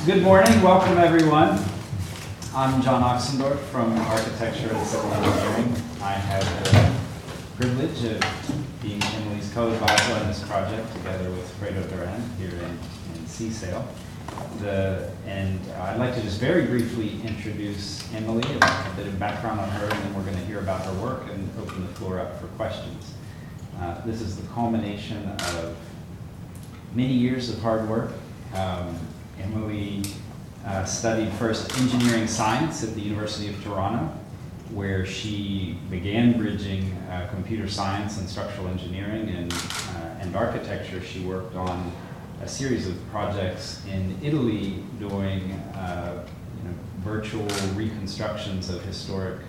Good morning, welcome everyone. I'm John Ochsendorf from Architecture and Civil Engineering. I have the privilege of being Emily's co-advisor on this project together with Fredo Durand here in CSAIL. And I'd like to just very briefly introduce Emily, a bit of background on her, and then we're going to hear about her work and open the floor up for questions. This is the culmination of many years of hard work. Emily studied first engineering science at the University of Toronto, where she began bridging computer science and structural engineering and architecture. She worked on a series of projects in Italy doing virtual reconstructions of historic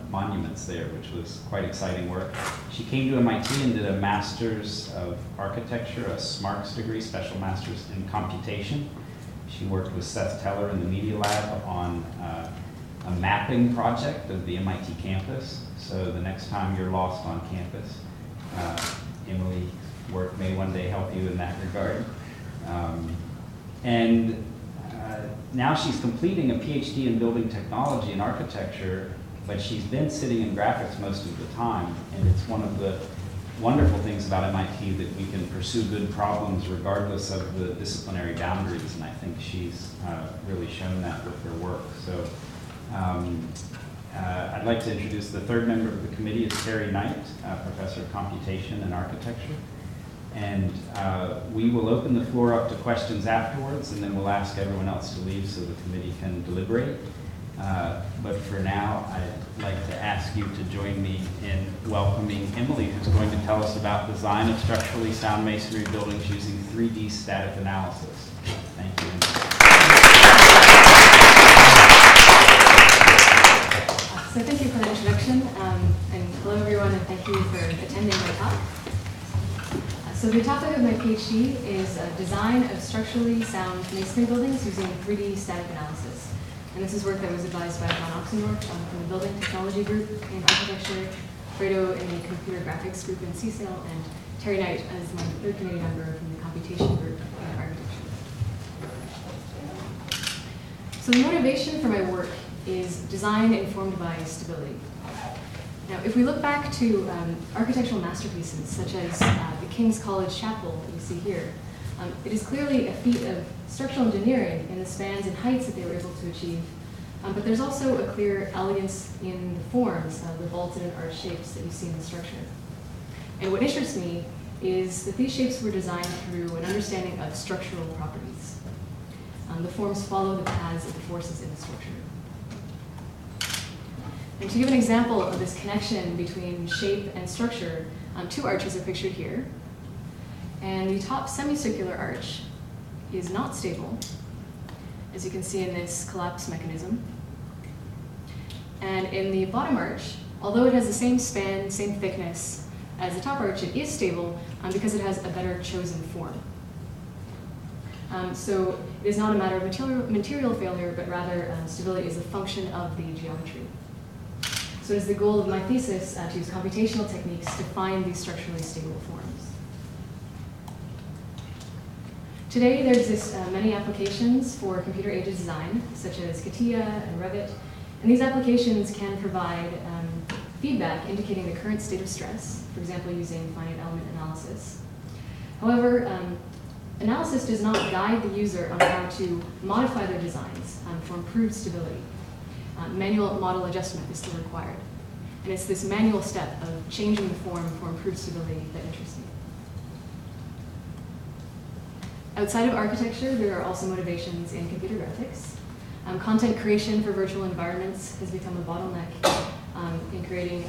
monuments there, which was quite exciting work. She came to MIT and did a Master's of Architecture, a SMARCS degree, Special Master's in Computation. She worked with Seth Teller in the Media Lab on a mapping project of the MIT campus. So the next time you're lost on campus, Emily's work may one day help you in that regard. Now she's completing a PhD in building technology and architecture, but she's been sitting in graphics most of the time, and it's one of the wonderful things about MIT that we can pursue good problems regardless of the disciplinary boundaries, and I think she's really shown that with her work. So I'd like to introduce the third member of the committee. Is Terry Knight, Professor of Computation and Architecture. And we will open the floor up to questions afterwards, and then we'll ask everyone else to leave so the committee can deliberate. But for now, I'd like to ask you to join me in welcoming Emily, who's going to tell us about design of structurally sound masonry buildings using 3D static analysis. Thank you. So thank you for the introduction, and hello everyone, and thank you for attending my talk. So the topic of my PhD is design of structurally sound masonry buildings using 3D static analysis. And this is work that was advised by John Ochsendorf from the Building Technology Group in Architecture, Fredo in the Computer Graphics Group in CSAIL, and Terry Knight as my third committee member from the Computation Group in Architecture. So the motivation for my work is design informed by stability. Now, if we look back to architectural masterpieces such as the King's College Chapel that you see here, it is clearly a feat of structural engineering in the spans and heights that they were able to achieve, but there's also a clear elegance in the forms, the vaulted and arched shapes that you see in the structure. And what interests me is that these shapes were designed through an understanding of structural properties. The forms follow the paths of the forces in the structure. And to give an example of this connection between shape and structure, two arches are pictured here. And the top semicircular arch is not stable, as you can see in this collapse mechanism. And in the bottom arch, although it has the same span, same thickness as the top arch, it is stable because it has a better chosen form. So it is not a matter of material failure, but rather stability is a function of the geometry. So it is the goal of my thesis to use computational techniques to find these structurally stable forms. Today, there exist many applications for computer-aided design, such as CATIA and Revit, and these applications can provide feedback indicating the current state of stress, for example, using finite element analysis. However, analysis does not guide the user on how to modify their designs for improved stability. Manual model adjustment is still required, and it's this manual step of changing the form for improved stability that interests me. Outside of architecture, there are also motivations in computer graphics. Content creation for virtual environments has become a bottleneck in creating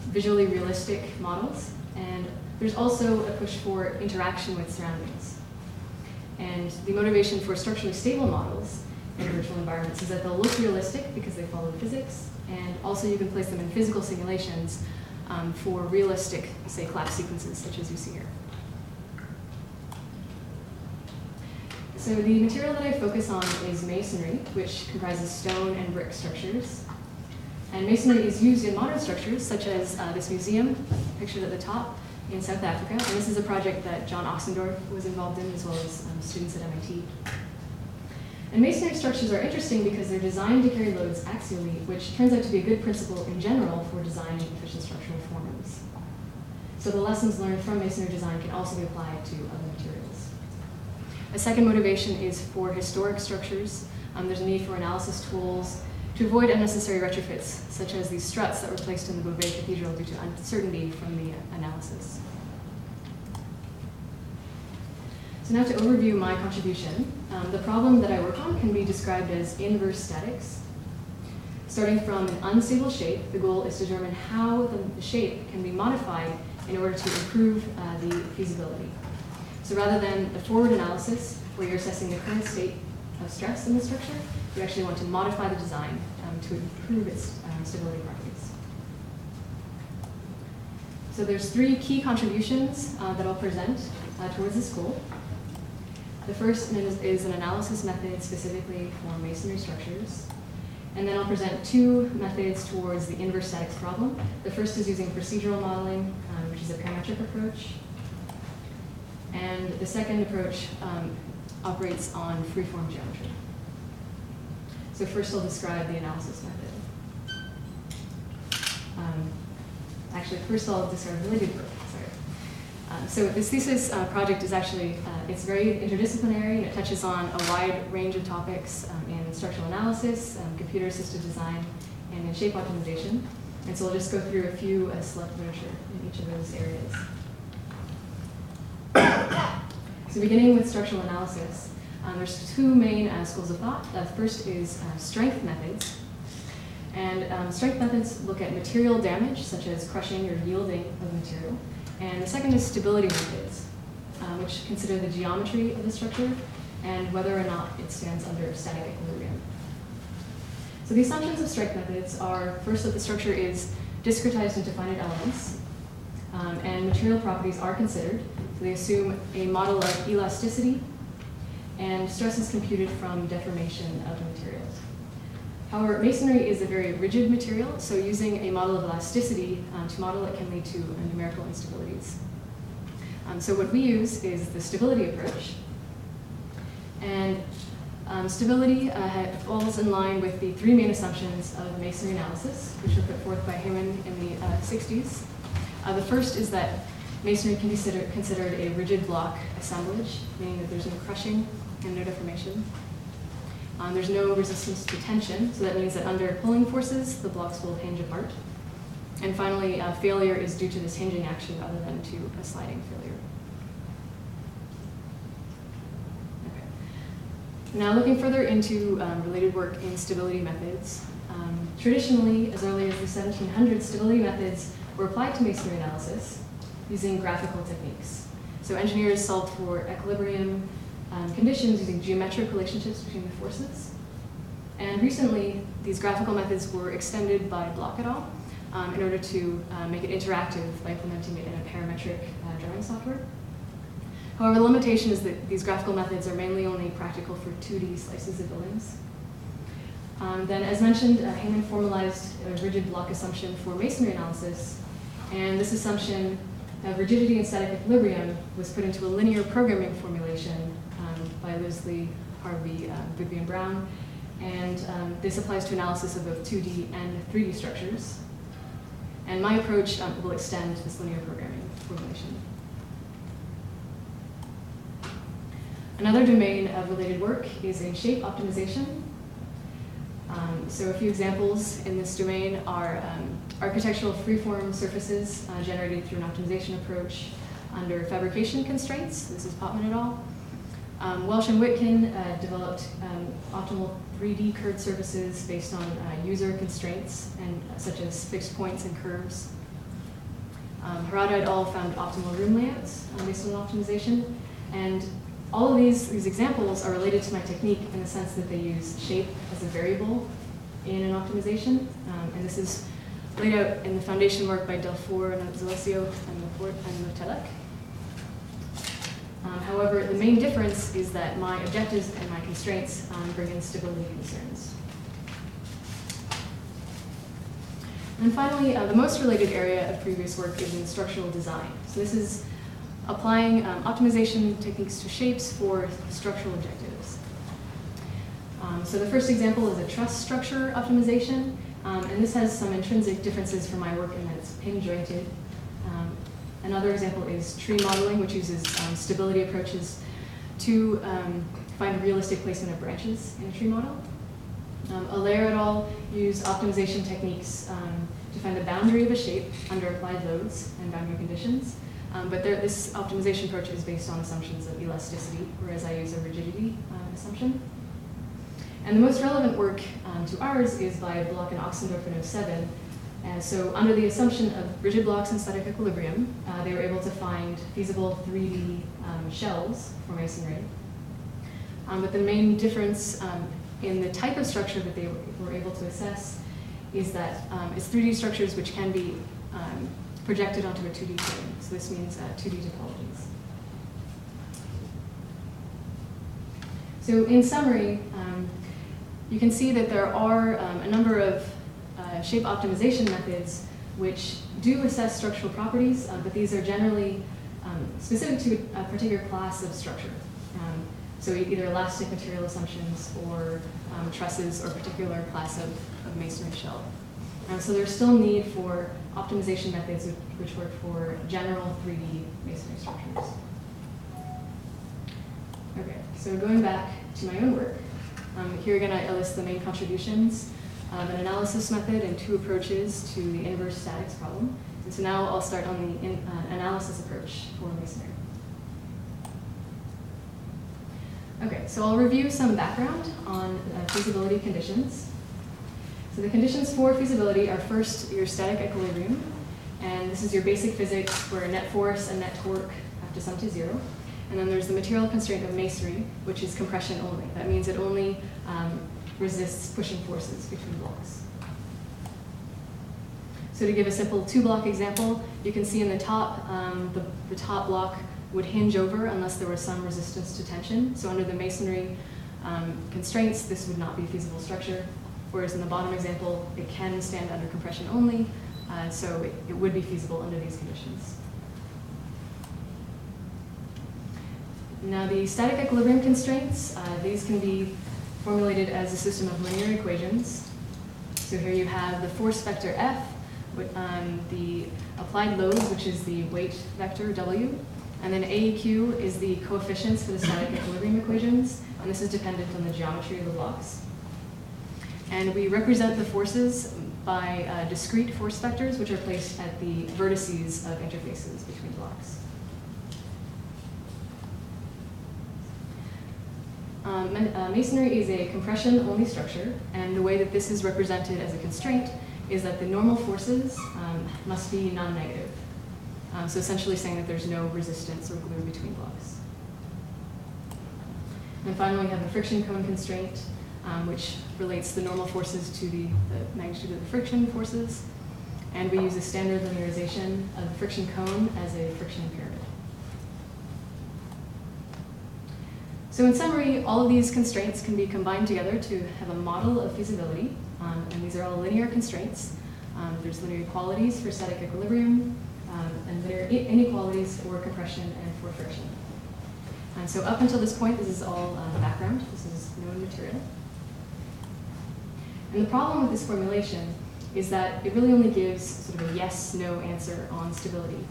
visually realistic models, and there's also a push for interaction with surroundings. And the motivation for structurally stable models in virtual environments is that they'll look realistic because they follow physics, and also you can place them in physical simulations for realistic, say, collapse sequences, such as you see here. So the material that I focus on is masonry, which comprises stone and brick structures. And masonry is used in modern structures, such as this museum, pictured at the top, in South Africa. And this is a project that John Ochsendorf was involved in, as well as students at MIT. And masonry structures are interesting because they're designed to carry loads axially, which turns out to be a good principle in general for designing efficient structural forms. So the lessons learned from masonry design can also be applied to other materials. A second motivation is for historic structures. There's a need for analysis tools to avoid unnecessary retrofits, such as these struts that were placed in the Beauvais Cathedral due to uncertainty from the analysis. So now to overview my contribution, the problem that I work on can be described as inverse statics. Starting from an unstable shape, the goal is to determine how the shape can be modified in order to improve the feasibility. So rather than the forward analysis, where you're assessing the current state of stress in the structure, you actually want to modify the design to improve its stability properties. So there's three key contributions that I'll present towards this goal. The first is an analysis method specifically for masonry structures. And then I'll present two methods towards the inverse statics problem. The first is using procedural modeling, which is a parametric approach. And the second approach operates on freeform geometry. So first I'll describe the analysis method. Actually, first I'll describe related work. So this thesis project is actually, it's very interdisciplinary, and it touches on a wide range of topics in structural analysis, computer-assisted design, and in shape optimization. And so I'll just go through a few select literature in each of those areas. So beginning with structural analysis, there's two main schools of thought. The first is strength methods. And strength methods look at material damage, such as crushing or yielding of material. And the second is stability methods, which consider the geometry of the structure and whether or not it stands under static equilibrium. So the assumptions of strength methods are, first, that the structure is discretized into finite elements, and material properties are considered. So they assume a model of elasticity, and stress is computed from deformation of the materials. However, masonry is a very rigid material, so using a model of elasticity to model it can lead to numerical instabilities. So what we use is the stability approach. And stability falls in line with the three main assumptions of masonry analysis, which were put forth by Hammond in the 60s. The first is that masonry can be considered a rigid block assemblage, meaning that there's no crushing and no deformation. There's no resistance to tension, so that means that under pulling forces, the blocks will hinge apart. And finally, failure is due to this hinging action rather than to a sliding failure. Okay. Now looking further into related work in stability methods, traditionally, as early as the 1700s, stability methods were applied to masonry analysis using graphical techniques. So engineers solved for equilibrium conditions using geometric relationships between the forces. And recently, these graphical methods were extended by Block et al. In order to make it interactive by implementing it in a parametric drawing software. However, the limitation is that these graphical methods are mainly only practical for 2D slices of buildings. Then, as mentioned, Hammond formalized a rigid block assumption for masonry analysis, and this assumption of rigidity and static equilibrium was put into a linear programming formulation by Leslie, Harvey, Bigby, and Brown. And this applies to analysis of both 2D and 3D structures. And my approach will extend this linear programming formulation. Another domain of related work is in shape optimization. So a few examples in this domain are architectural freeform surfaces generated through an optimization approach under fabrication constraints. This is Potman et al. Welsh and Witkin developed optimal 3D curved surfaces based on user constraints, and such as fixed points and curves. Harada et al. Found optimal room layouts based on optimization. And all of these examples are related to my technique in the sense that they use shape as a variable in an optimization. And this is laid out in the foundation work by Delfour and Zalesio and Laporte and Letelec. However, the main difference is that my objectives and my constraints bring in stability concerns. And finally, the most related area of previous work is in structural design. So this is applying optimization techniques to shapes for structural objectives. So the first example is a truss structure optimization, and this has some intrinsic differences from my work in that it's pin jointed. Another example is tree modeling, which uses stability approaches to find realistic placement of branches in a tree model. Allaire et al. Use optimization techniques to find the boundary of a shape under applied loads and boundary conditions. But this optimization approach is based on assumptions of elasticity, whereas I use a rigidity assumption. And the most relevant work to ours is by Bloch and Ochsendorf in 2007. So under the assumption of rigid blocks and static equilibrium, they were able to find feasible 3D shells for masonry. But the main difference in the type of structure that they were able to assess is that it's 3D structures which can be projected onto a 2D plane. So this means 2D topologies. So in summary, you can see that there are a number of shape optimization methods which do assess structural properties, but these are generally specific to a particular class of structure. So either elastic material assumptions or trusses or a particular class of masonry shell. So there's still need for optimization methods which work for general 3D masonry structures. Okay, so going back to my own work, here again I list the main contributions of an analysis method and two approaches to the inverse statics problem. And so now I'll start on the analysis approach for masonry. Okay, so I'll review some background on feasibility conditions. So the conditions for feasibility are first your static equilibrium, and this is your basic physics where net force and net torque have to sum to 0. And then there's the material constraint of masonry, which is compression only. That means it only resists pushing forces between blocks. So to give a simple 2-block example, you can see in the top, the top block would hinge over unless there was some resistance to tension. So under the masonry constraints, this would not be a feasible structure. Whereas in the bottom example, it can stand under compression only, so it would be feasible under these conditions. Now the static equilibrium constraints, these can be formulated as a system of linear equations. So here you have the force vector F, with, the applied load, which is the weight vector W, and then AEQ is the coefficients for the static equilibrium equations, and this is dependent on the geometry of the blocks. And we represent the forces by discrete force vectors, which are placed at the vertices of interfaces between blocks. Masonry is a compression-only structure, and the way that this is represented as a constraint is that the normal forces must be non-negative. So essentially saying that there's no resistance or glue between blocks. And finally, we have the friction cone constraint, which relates the normal forces to the magnitude of the friction forces. And we use a standard linearization of the friction cone as a friction pyramid. So in summary, all of these constraints can be combined together to have a model of feasibility. And these are all linear constraints. There's linear equalities for static equilibrium, and linear inequalities for compression and for friction. And so up until this point, this is all background. This is known material. And the problem with this formulation is that it really only gives sort of a yes-no answer on stability.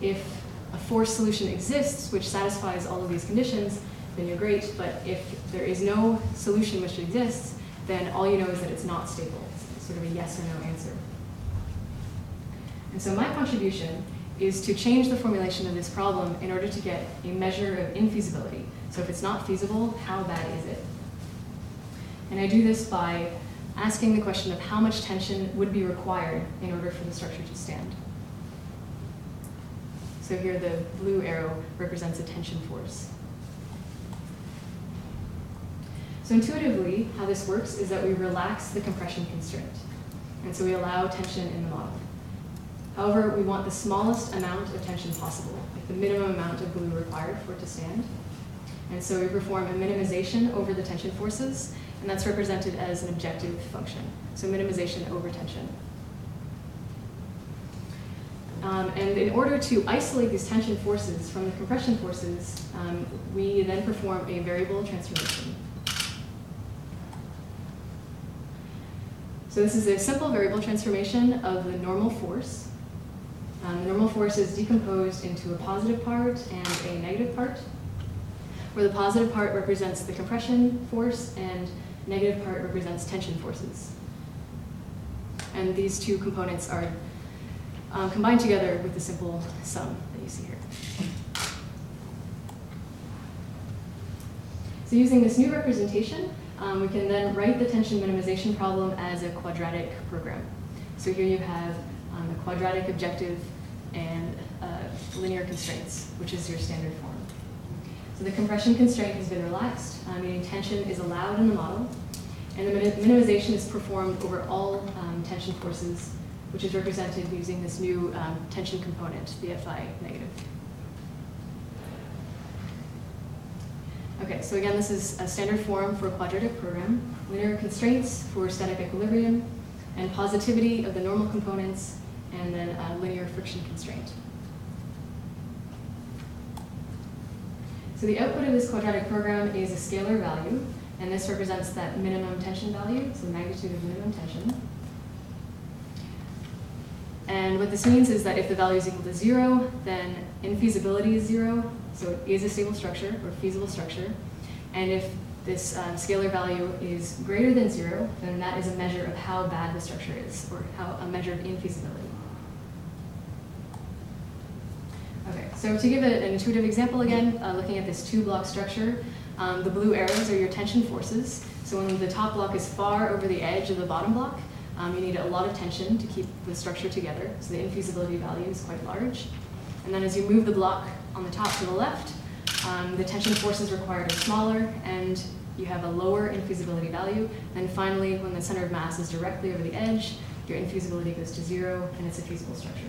If a force solution exists which satisfies all of these conditions, then you're great. But if there is no solution which exists, then all you know is that it's not stable. It's sort of a yes or no answer. And so my contribution is to change the formulation of this problem in order to get a measure of infeasibility. So if it's not feasible, how bad is it? And I do this by asking the question of how much tension would be required in order for the structure to stand. So here the blue arrow represents a tension force. So intuitively, how this works is that we relax the compression constraint. And so we allow tension in the model. However, we want the smallest amount of tension possible, like the minimum amount of glue required for it to stand. And so we perform a minimization over the tension forces, and that's represented as an objective function. So minimization over tension. And in order to isolate these tension forces from the compression forces, we then perform a variable transformation. So this is a simple variable transformation of the normal force. The normal force is decomposed into a positive part and a negative part, where the positive part represents the compression force and negative part represents tension forces. And these two components are combined together with the simple sum that you see here. So using this new representation, we can then write the tension minimization problem as a quadratic program. So here you have a quadratic objective and linear constraints, which is your standard form. So the compression constraint has been relaxed, meaning tension is allowed in the model, and the minimization is performed over all tension forces, which is represented using this new tension component, the Fi negative. Okay, so again, this is a standard form for a quadratic program, linear constraints for static equilibrium, and positivity of the normal components, and then a linear friction constraint. So the output of this quadratic program is a scalar value, and this represents that minimum tension value, so the magnitude of minimum tension. And what this means is that if the value is equal to 0, then infeasibility is 0, so it is a stable structure or feasible structure. And if this scalar value is greater than 0, then that is a measure of how bad the structure is, or a measure of infeasibility. Okay, so to give an intuitive example again, looking at this two-block structure, the blue arrows are your tension forces. So when the top block is far over the edge of the bottom block, you need a lot of tension to keep the structure together. So the infeasibility value is quite large. And then as you move the block on the top to the left, the tension forces required are smaller, and you have a lower infeasibility value. And finally, when the center of mass is directly over the edge, your infeasibility goes to 0, and it's a feasible structure.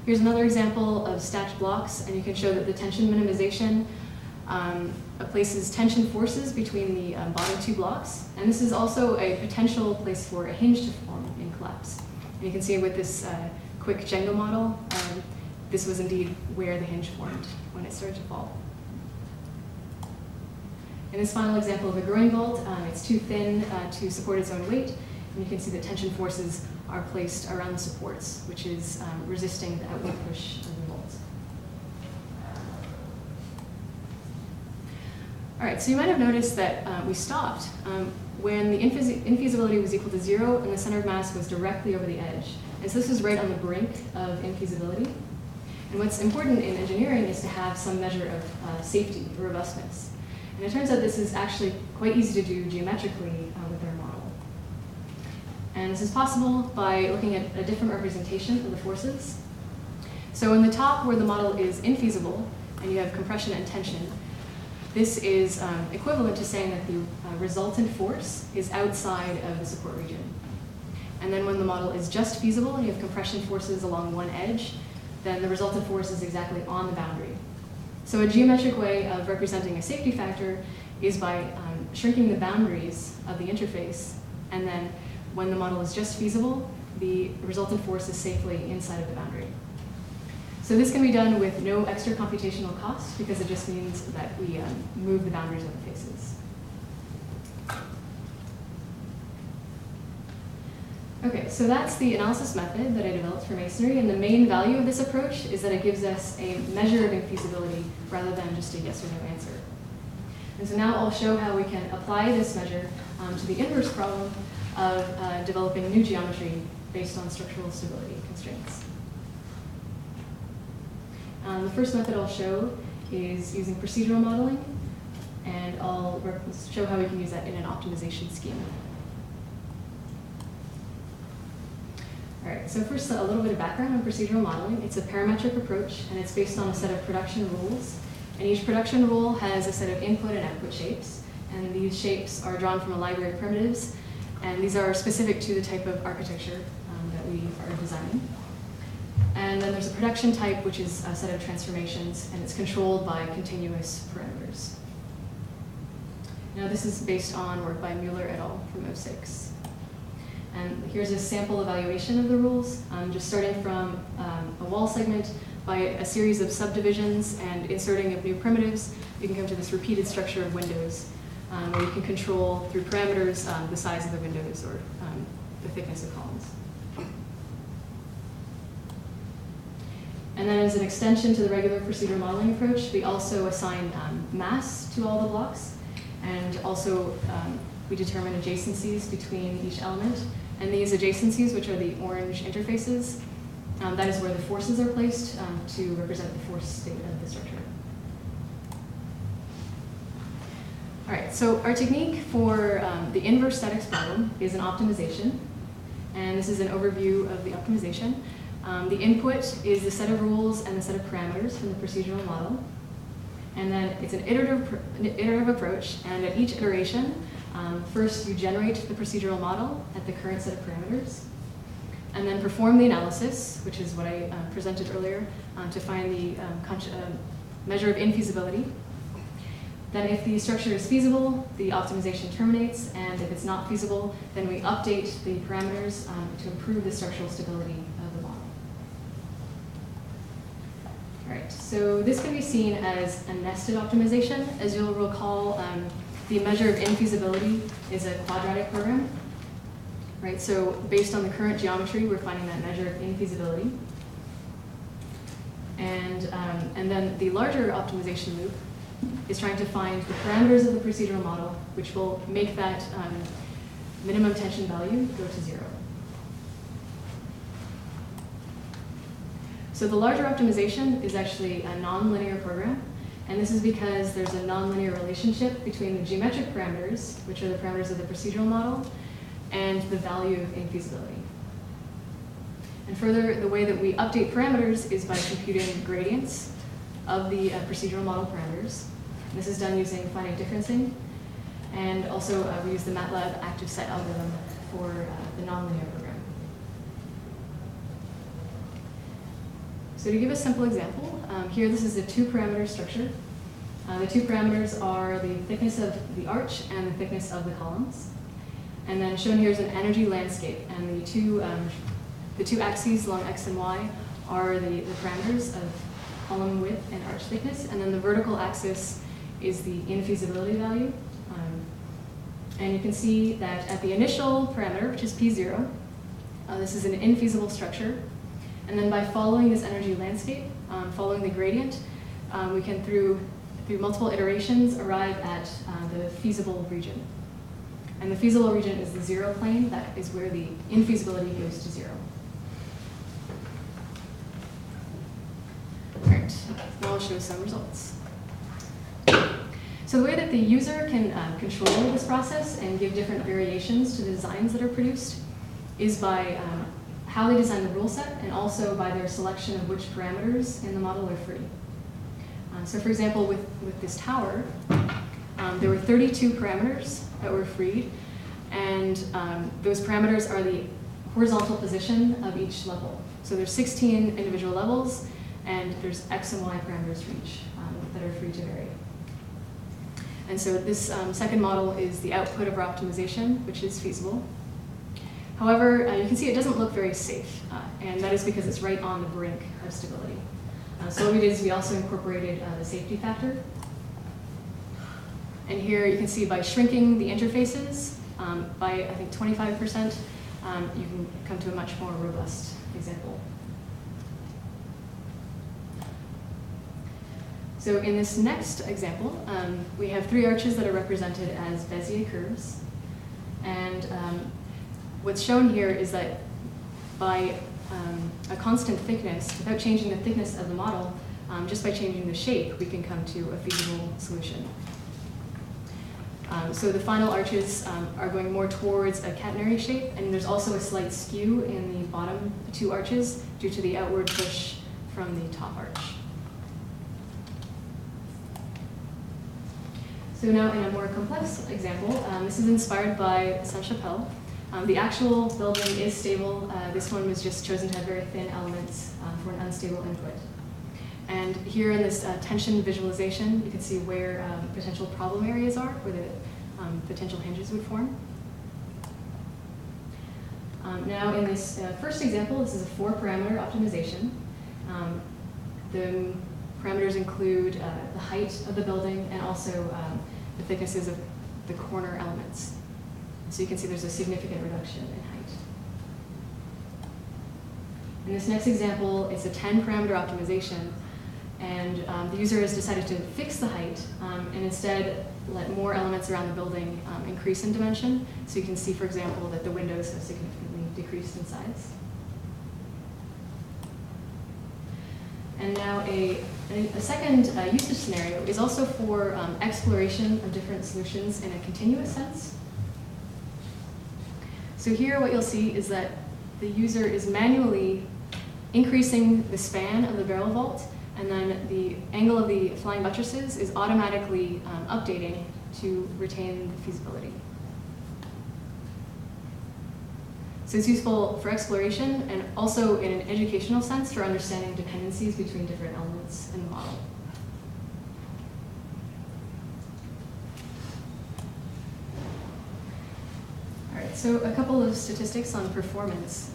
Here's another example of stacked blocks, and you can show that the tension minimization places tension forces between the bottom two blocks. And this is also a potential place for a hinge to form in collapse. And you can see with this quick Jenga model, this was indeed where the hinge formed when it started to fall. In this final example of a groin bolt, it's too thin to support its own weight, and you can see that tension forces are placed around the supports, which is resisting the outward push of the bolt. All right, so you might have noticed that we stopped when the infeasibility was equal to 0 and the center of mass was directly over the edge. And so this is right on the brink of infeasibility. And what's important in engineering is to have some measure of safety, or robustness. And it turns out this is actually quite easy to do geometrically with our model. And this is possible by looking at a different representation of the forces. So in the top, where the model is infeasible, and you have compression and tension, this is equivalent to saying that the resultant force is outside of the support region. And then when the model is just feasible and you have compression forces along one edge, then the resultant force is exactly on the boundary. So a geometric way of representing a safety factor is by shrinking the boundaries of the interface, and then when the model is just feasible, the resultant force is safely inside of the boundary. So this can be done with no extra computational cost, because it just means that we move the boundaries of the faces. Okay, so that's the analysis method that I developed for masonry, and the main value of this approach is that it gives us a measure of infeasibility rather than just a yes or no answer. And so now I'll show how we can apply this measure to the inverse problem of developing new geometry based on structural stability constraints. The first method I'll show is using procedural modeling, and I'll show how we can use that in an optimization scheme. All right, so first a little bit of background on procedural modeling. It's a parametric approach, and it's based on a set of production rules. And each production rule has a set of input and output shapes, and these shapes are drawn from a library of primitives, and these are specific to the type of architecture that we are designing. And then there's a production type, which is a set of transformations, and it's controlled by continuous parameters. Now this is based on work by Buehler et al. From 2006. And here's a sample evaluation of the rules, just starting from a wall segment by a series of subdivisions and inserting of new primitives. You can come to this repeated structure of windows where you can control through parameters the size of the windows or the thickness of columns. And then as an extension to the regular procedural modeling approach, we also assign mass to all the blocks. And also we determine adjacencies between each element. And these adjacencies, which are the orange interfaces, that is where the forces are placed to represent the force state of the structure. All right, so our technique for the inverse statics problem is an optimization. And this is an overview of the optimization. The input is the set of rules and the set of parameters from the procedural model. And then it's an iterative approach, and at each iteration, first you generate the procedural model at the current set of parameters, and then perform the analysis, which is what I presented earlier, to find the measure of infeasibility. Then if the structure is feasible, the optimization terminates, and if it's not feasible, then we update the parameters to improve the structural stability of the model. All right, so this can be seen as a nested optimization. As you'll recall, the measure of infeasibility is a quadratic program. Right, so based on the current geometry, we're finding that measure of infeasibility. And then the larger optimization loop is trying to find the parameters of the procedural model, which will make that minimum tension value go to 0. So the larger optimization is actually a nonlinear program, and this is because there's a nonlinear relationship between the geometric parameters, which are the parameters of the procedural model, and the value of infeasibility. And further, the way that we update parameters is by computing gradients of the procedural model parameters. This is done using finite differencing, and also we use the MATLAB active set algorithm for the nonlinear program. So to give a simple example, here this is a 2-parameter structure. The 2 parameters are the thickness of the arch and the thickness of the columns. And then shown here is an energy landscape, and the two axes along x and y are the parameters of column width and arch thickness, and then the vertical axis is the infeasibility value. And you can see that at the initial parameter, which is P0, this is an infeasible structure. And then by following this energy landscape, following the gradient, we can, through multiple iterations, arrive at the feasible region. And the feasible region is the 0 plane. That is where the infeasibility goes to 0. All right, now I'll show some results. So the way that the user can control this process and give different variations to the designs that are produced is by how they design the rule set, and also by their selection of which parameters in the model are free. So for example, with this tower, there were 32 parameters that were freed, and those parameters are the horizontal position of each level. So there's 16 individual levels, and there's x and y parameters for each that are free to vary. And so this second model is the output of our optimization, which is feasible. However, you can see it doesn't look very safe, and that is because it's right on the brink of stability. So what we did is we also incorporated the safety factor. And here you can see by shrinking the interfaces by, I think, 25%, you can come to a much more robust example. So in this next example, we have 3 arches that are represented as Bezier curves. And what's shown here is that by a constant thickness, without changing the thickness of the model, just by changing the shape, we can come to a feasible solution. So the final arches are going more towards a catenary shape, and there's also a slight skew in the bottom 2 arches due to the outward push from the top arch. So now in a more complex example, this is inspired by Sainte-Chapelle. The actual building is stable. This one was just chosen to have very thin elements for an unstable input. And here in this tension visualization, you can see where potential problem areas are, where the potential hinges would form. Now in this first example, this is a 4-parameter optimization. The parameters include the height of the building and also the thicknesses of the corner elements. So you can see there's a significant reduction in height. In this next example, it's a 10-parameter optimization, and the user has decided to fix the height and instead let more elements around the building increase in dimension. So you can see, for example, that the windows have significantly decreased in size. And now a second usage scenario is also for exploration of different solutions in a continuous sense. So here what you'll see is that the user is manually increasing the span of the barrel vault, and then the angle of the flying buttresses is automatically updating to retain the feasibility. So it's useful for exploration and also in an educational sense for understanding dependencies between different elements in the model. All right, so a couple of statistics on performance.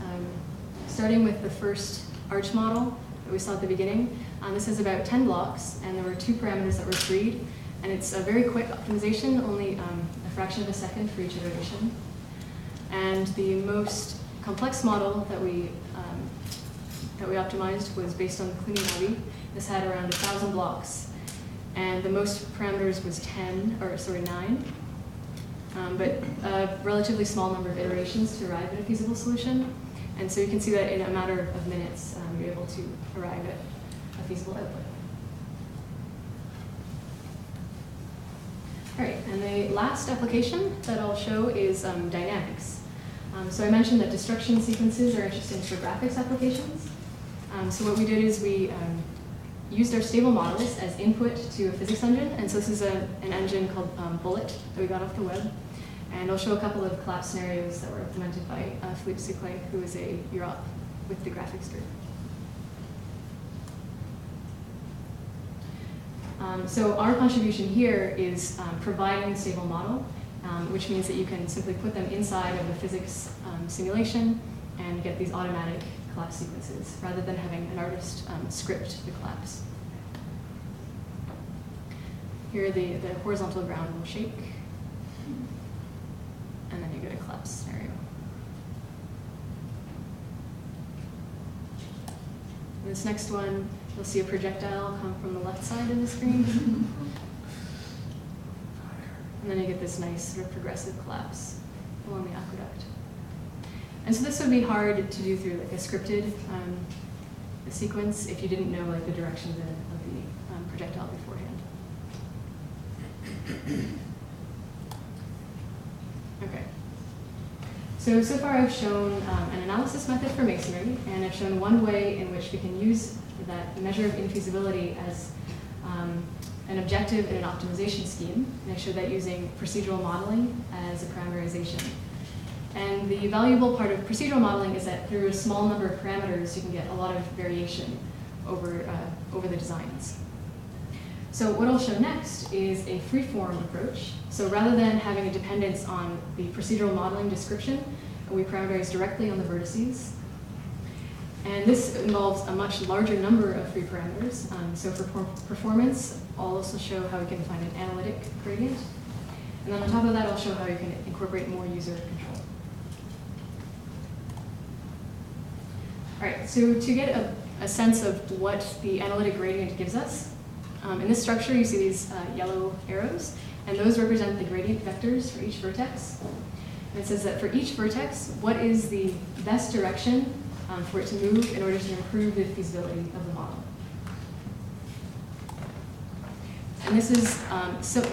Starting with the first arch model that we saw at the beginning. This is about 10 blocks, and there were 2 parameters that were freed. And it's a very quick optimization, only a fraction of a second for each iteration. And the most complex model that we optimized was based on the cleaning lobby. This had around 1,000 blocks, and the most parameters was 9, but a relatively small number of iterations to arrive at a feasible solution. And so you can see that in a matter of minutes, you're able to arrive at a feasible output. All right, and the last application that I'll show is dynamics. So I mentioned that destruction sequences are interesting for graphics applications. So what we did is we used our stable models as input to a physics engine. And so this is an engine called Bullet that we got off the web. And I'll show a couple of collapse scenarios that were implemented by Philippe Suclet, who is a Europe with the graphics group. So our contribution here is providing a stable model, which means that you can simply put them inside of a physics simulation and get these automatic collapse sequences, rather than having an artist script the collapse. Here the horizontal ground will shake, and then you get a collapse scenario. In this next one, you'll see a projectile come from the left side of the screen. And then you get this nice sort of progressive collapse along the aqueduct. And so this would be hard to do through like a scripted sequence if you didn't know like the direction of the projectile beforehand. Okay. So far I've shown an analysis method for masonry, and I've shown one way in which we can use that measure of infeasibility as an objective in an optimization scheme. And I showed that using procedural modeling as a parameterization. And the valuable part of procedural modeling is that through a small number of parameters, you can get a lot of variation over the designs. So what I'll show next is a free-form approach. So rather than having a dependence on the procedural modeling description, we parameterize directly on the vertices. And this involves a much larger number of free parameters. So for performance, I'll also show how we can find an analytic gradient. And then on top of that, I'll show how you can incorporate more user control. All right, so to get a sense of what the analytic gradient gives us, in this structure, you see these yellow arrows, and those represent the gradient vectors for each vertex. And it says that for each vertex, what is the best direction for it to move in order to improve the feasibility of the model. And this is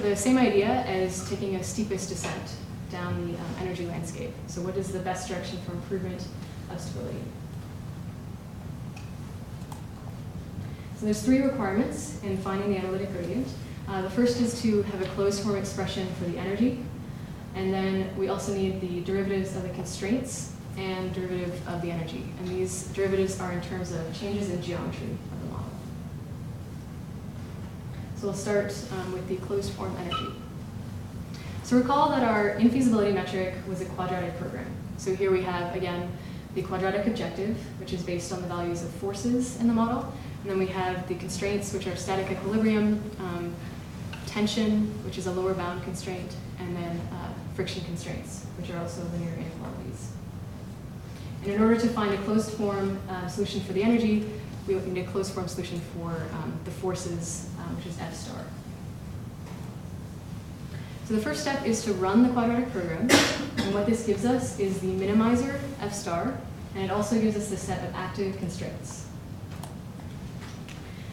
the same idea as taking a steepest descent down the energy landscape. So what is the best direction for improvement of stability? So there's 3 requirements in finding the analytic gradient. The first is to have a closed form expression for the energy. And then we also need the derivatives of the constraints and derivative of the energy. And these derivatives are in terms of changes in geometry of the model. So we'll start with the closed form energy. So recall that our infeasibility metric was a quadratic program. So here we have, again, the quadratic objective, which is based on the values of forces in the model. And then we have the constraints, which are static equilibrium, tension, which is a lower bound constraint, and then friction constraints, which are also linear inequalities. And in order to find a closed form solution for the energy, we need a closed form solution for the forces, which is F star. So the first step is to run the quadratic program. And what this gives us is the minimizer, F star, and it also gives us the set of active constraints.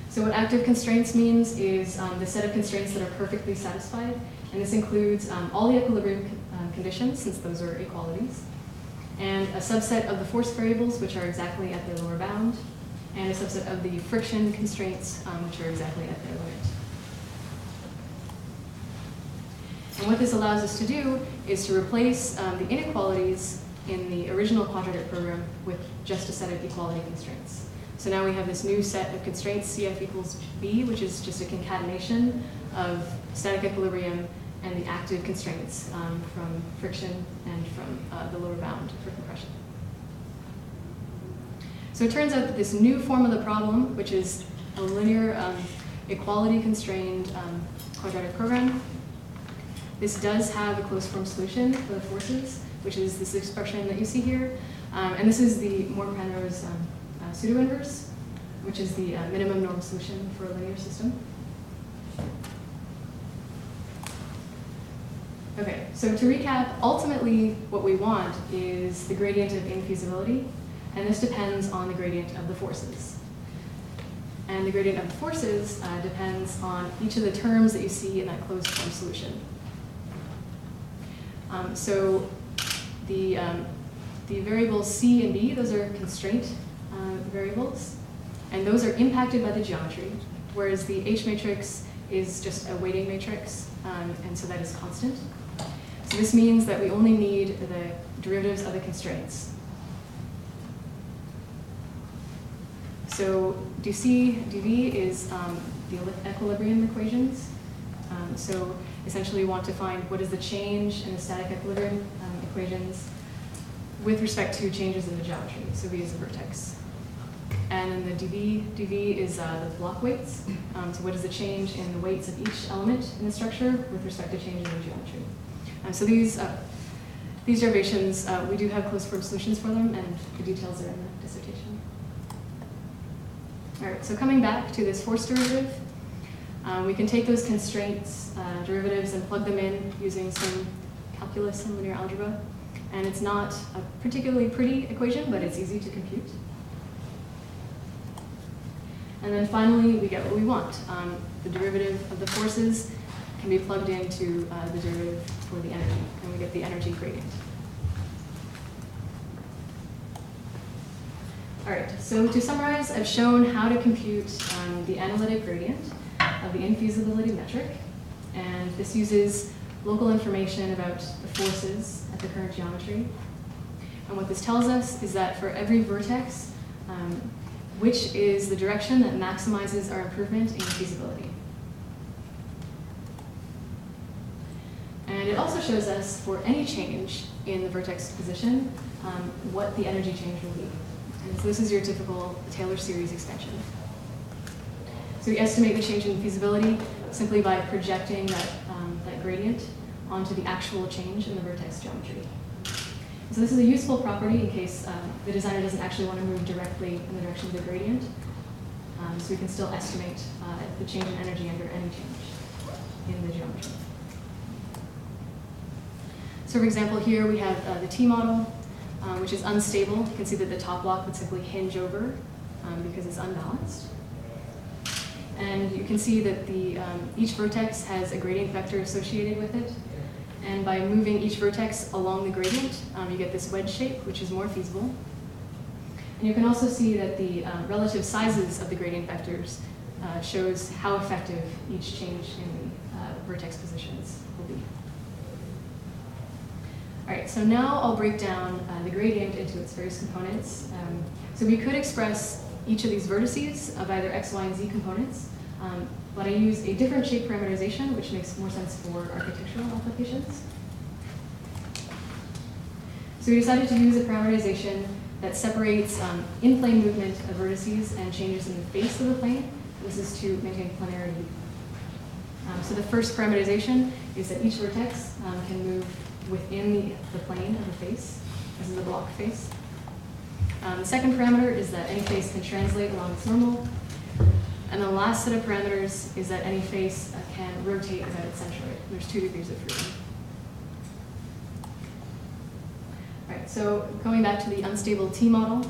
So what active constraints means is the set of constraints that are perfectly satisfied. And this includes all the equilibrium conditions, since those are equalities, and a subset of the force variables, which are exactly at their lower bound, and a subset of the friction constraints, which are exactly at their limit. And what this allows us to do is to replace the inequalities in the original quadratic program with just a set of equality constraints. So now we have this new set of constraints, CF equals B, which is just a concatenation of static equilibrium and the active constraints from friction and from the lower bound for compression. So it turns out that this new form of the problem, which is a linear equality constrained quadratic program, this does have a closed form solution for the forces, which is this expression that you see here. And this is the Moore-Penrose pseudo-inverse, which is the minimum norm solution for a linear system. Okay, so to recap, ultimately what we want is the gradient of infeasibility, and this depends on the gradient of the forces. And the gradient of the forces depends on each of the terms that you see in that closed form solution. So the variables C and B, those are constraint variables, and those are impacted by the geometry, whereas the H matrix is just a weighting matrix, and so that is constant. So this means that we only need the derivatives of the constraints. So dC dV is the equilibrium equations. So essentially we want to find what is the change in the static equilibrium equations with respect to changes in the geometry. So V is the vertex. And then the dV is the block weights. So what is the change in the weights of each element in the structure with respect to changes in geometry. So these derivations, we do have closed form solutions for them, and the details are in the dissertation. All right, so coming back to this force derivative, we can take those constraints derivatives and plug them in using some calculus and linear algebra. And it's not a particularly pretty equation, but it's easy to compute. And then finally, we get what we want. The derivative of the forces can be plugged into the derivative for the energy, and we get the energy gradient. All right, so to summarize, I've shown how to compute the analytic gradient of the infeasibility metric, and this uses local information about the forces at the current geometry. And what this tells us is that for every vertex, which is the direction that maximizes our improvement in feasibility. And it also shows us for any change in the vertex position, what the energy change will be. And so this is your typical Taylor series extension. So we estimate the change in feasibility simply by projecting that gradient onto the actual change in the vertex geometry. So this is a useful property in case the designer doesn't actually want to move directly in the direction of the gradient. So we can still estimate the change in energy under any change in the geometry. So for example, here we have the T model, which is unstable. You can see that the top block would simply hinge over because it's unbalanced. And you can see that each vertex has a gradient vector associated with it. And by moving each vertex along the gradient, you get this wedge shape, which is more feasible. And you can also see that the relative sizes of the gradient vectors shows how effective each change in the vertex positions will be. All right, so now I'll break down the gradient into its various components. So we could express each of these vertices of either x, y, and z components, but I use a different shape parameterization, which makes more sense for architectural applications. So we decided to use a parameterization that separates in-plane movement of vertices and changes in the face of the plane. This is to maintain planarity. So the first parameterization is that each vertex can move within the plane of the face. This is the block face. The second parameter is that any face can translate along its normal. And the last set of parameters is that any face can rotate about its centroid. There's 2 degrees of freedom. All right, so going back to the unstable T model,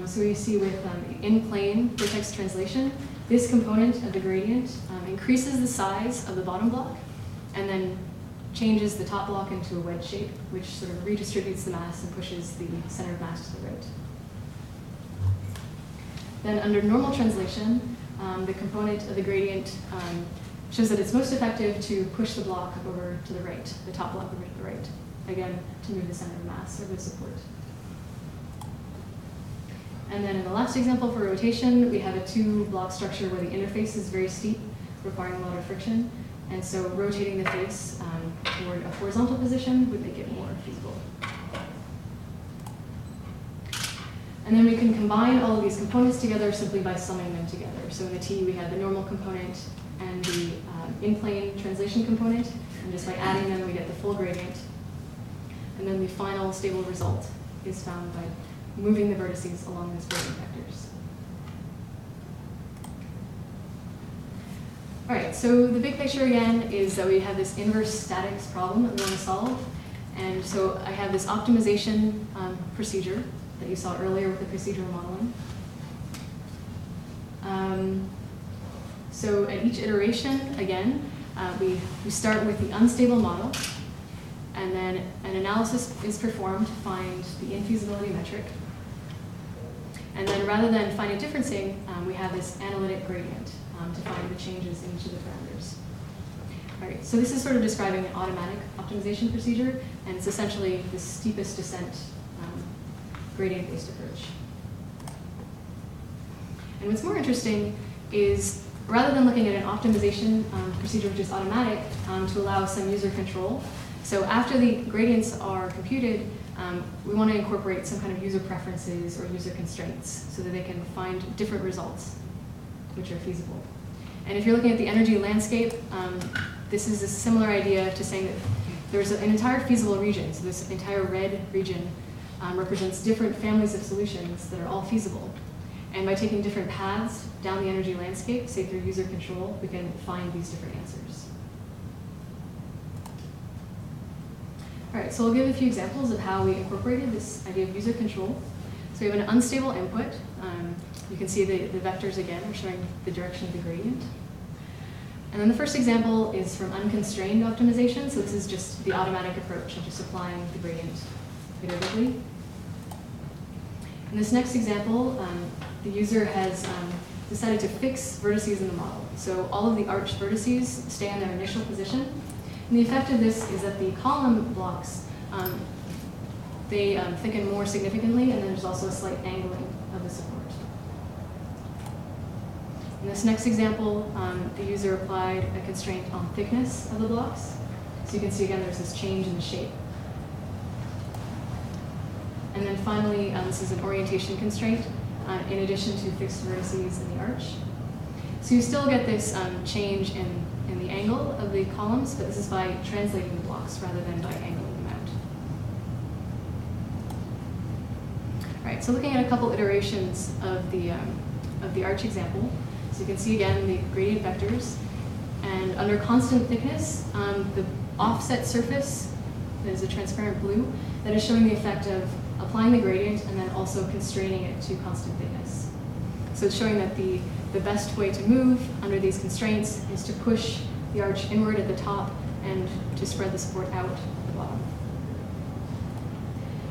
so we see with in-plane vertex translation, this component of the gradient increases the size of the bottom block and then changes the top block into a wedge shape, which sort of redistributes the mass and pushes the center of mass to the right. Then under normal translation, the component of the gradient shows that it's most effective to push the block over to the right, the top block over to the right, again, to move the center of mass or the support. And then in the last example for rotation, we have a 2-block structure where the interface is very steep, requiring a lot of friction. And so rotating the face toward a horizontal position would make it more feasible. And then we can combine all of these components together simply by summing them together. So in the T, we have the normal component and the in-plane translation component. And just by adding them, we get the full gradient. And then the final stable result is found by moving the vertices along these gradient vectors. All right, so the big picture again is that we have this inverse statics problem that we want to solve. And so I have this optimization procedure that you saw earlier with the procedural modeling. So at each iteration, again, we start with the unstable model, and then an analysis is performed to find the infeasibility metric. And then rather than finding differencing, we have this analytic gradient to find the changes in each of the parameters. All right, so this is sort of describing an automatic optimization procedure, and it's essentially the steepest descent gradient-based approach. And what's more interesting is, rather than looking at an optimization procedure which is automatic, to allow some user control. So after the gradients are computed, we want to incorporate some kind of user preferences or user constraints so that they can find different results which are feasible. And if you're looking at the energy landscape, this is a similar idea to saying that there's an entire feasible region. So this entire red region represents different families of solutions that are all feasible. And by taking different paths down the energy landscape, say through user control, we can find these different answers. All right, so I'll give a few examples of how we incorporated this idea of user control. So we have an unstable input. You can see the vectors again are showing the direction of the gradient. And then the first example is from unconstrained optimization. So this is just the automatic approach of just applying the gradient iteratively. In this next example, the user has decided to fix vertices in the model. So all of the arched vertices stay in their initial position. And the effect of this is that the column blocks, they thicken more significantly, and then there's also a slight angling of the support. In this next example, the user applied a constraint on thickness of the blocks. So you can see again there's this change in the shape. And then finally, this is an orientation constraint in addition to fixed vertices in the arch. So you still get this change in the angle of the columns, but this is by translating the blocks rather than by angling them out. All right, so looking at a couple iterations of the arch example, so you can see again the gradient vectors, and under constant thickness, the offset surface, that is a transparent blue, that is showing the effect of applying the gradient and then also constraining it to constant thickness. So it's showing that the best way to move under these constraints is to push the arch inward at the top and to spread the support out at the bottom.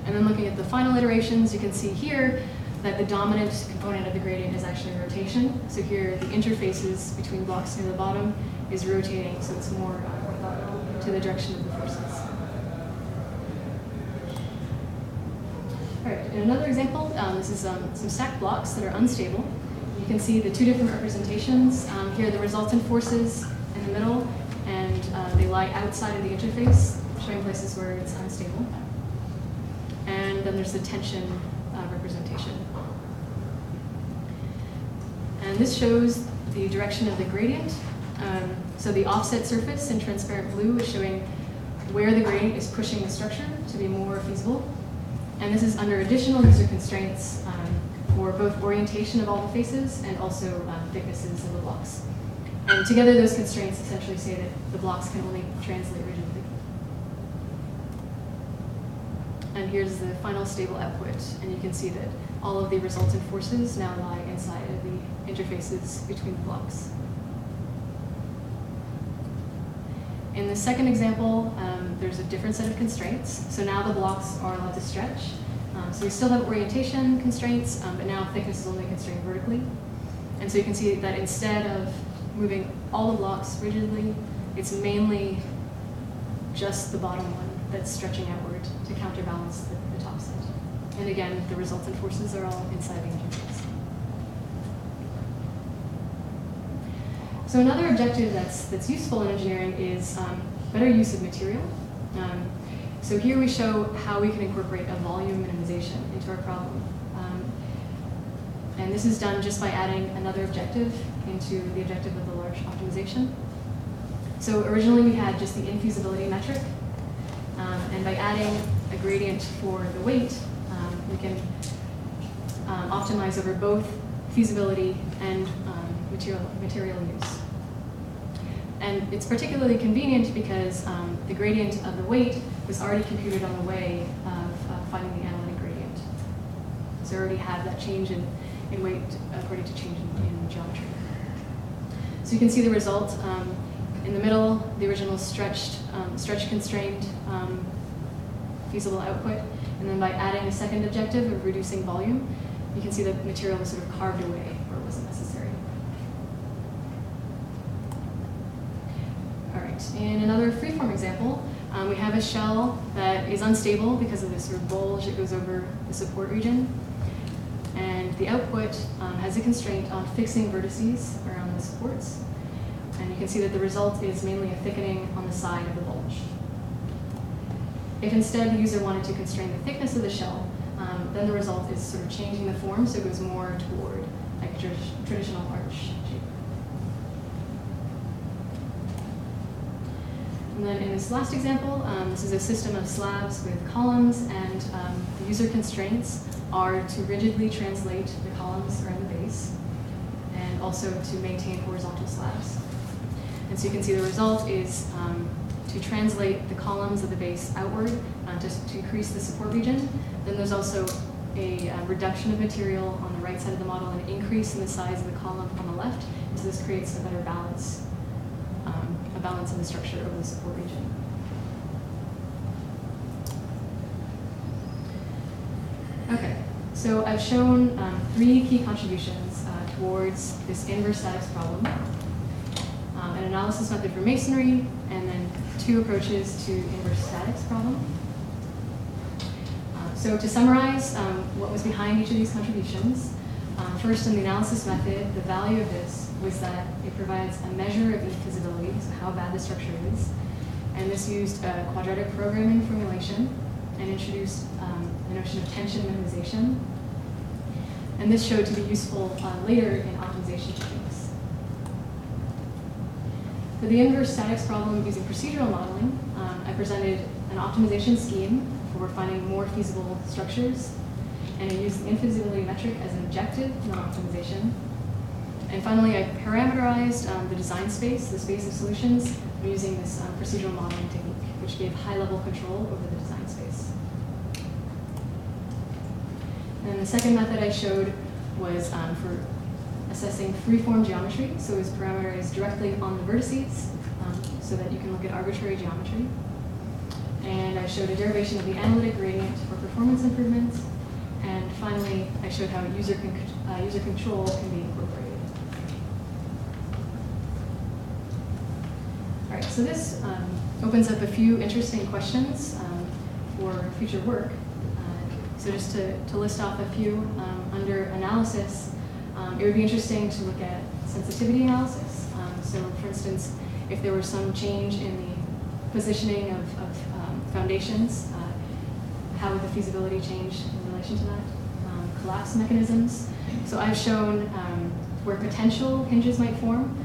And then looking at the final iterations, you can see here that the dominant component of the gradient is actually rotation. So here the interfaces between blocks near the bottom is rotating, so it's more to the direction of the forces. All right, in another example, this is some stacked blocks that are unstable. You can see the two different representations. Here are the resultant forces in the middle, and they lie outside of the interface, showing places where it's unstable. And then there's the tension representation. And this shows the direction of the gradient So the offset surface in transparent blue is showing where the gradient is pushing the structure to be more feasible. And this is under additional user constraints for both orientation of all the faces and also thicknesses of the blocks. And together those constraints essentially say that the blocks can only translate rigidly. And here's the final stable output. And you can see that all of the resultant forces now lie inside of the interfaces between the blocks. In the second example, there's a different set of constraints. So now the blocks are allowed to stretch. So we still have orientation constraints, but now thickness is only constrained vertically. And so you can see that instead of moving all the blocks rigidly, it's mainly just the bottom one that's stretching outward to counterbalance the top set. And again, the resultant forces are all inside the interface. So another objective that's useful in engineering is better use of material. So here we show how we can incorporate a volume minimization into our problem. And this is done just by adding another objective into the objective of the large optimization. So originally we had just the infeasibility metric. And by adding a gradient for the weight, we can optimize over both feasibility and material use. And it's particularly convenient because the gradient of the weight was already computed on the way of finding the analytic gradient. So we already have that change in weight according to change in geometry. So you can see the result in the middle, the original stretch constrained feasible output. And then by adding a second objective of reducing volume, you can see the material was sort of carved away where it wasn't necessary. All right, in another freeform example, we have a shell that is unstable because of this sort of bulge that goes over the support region. And the output has a constraint on fixing vertices around the supports. And you can see that the result is mainly a thickening on the side of the bulge. If instead the user wanted to constrain the thickness of the shell, then the result is sort of changing the form, so it goes more toward like a traditional arch shape. And then in this last example, this is a system of slabs with columns, and the user constraints are to rigidly translate the columns around the base, and also to maintain horizontal slabs. And so you can see the result is to translate the columns of the base outward to increase the support region. Then there's also a reduction of material on the right side of the model and an increase in the size of the column on the left. And so this creates a better balance, a balance in the structure of the support region. Okay, so I've shown 3 key contributions towards this inverse statics problem. An analysis method for masonry, and then 2 approaches to inverse statics problem. So to summarize what was behind each of these contributions, first in the analysis method, the value of this was that it provides a measure of infeasibility, so how bad the structure is. And this used a quadratic programming formulation and introduced the notion of tension minimization. And this showed to be useful later in optimization techniques. For the inverse statics problem using procedural modeling, I presented an optimization scheme for finding more feasible structures, and I used the infeasibility metric as an objective in the optimization. And finally, I parameterized the design space, the space of solutions, using this procedural modeling technique, which gave high-level control over the design space. And the second method I showed was for assessing free-form geometry, so it was parameterized directly on the vertices, so that you can look at arbitrary geometry. And I showed a derivation of the analytic gradient for performance improvements. And finally, I showed how user control can be incorporated. All right, so this opens up a few interesting questions for future work. So just to list off a few, under analysis, it would be interesting to look at sensitivity analysis. So for instance, if there was some change in the positioning of foundations, how would the feasibility change in relation to that? Collapse mechanisms. So I've shown where potential hinges might form,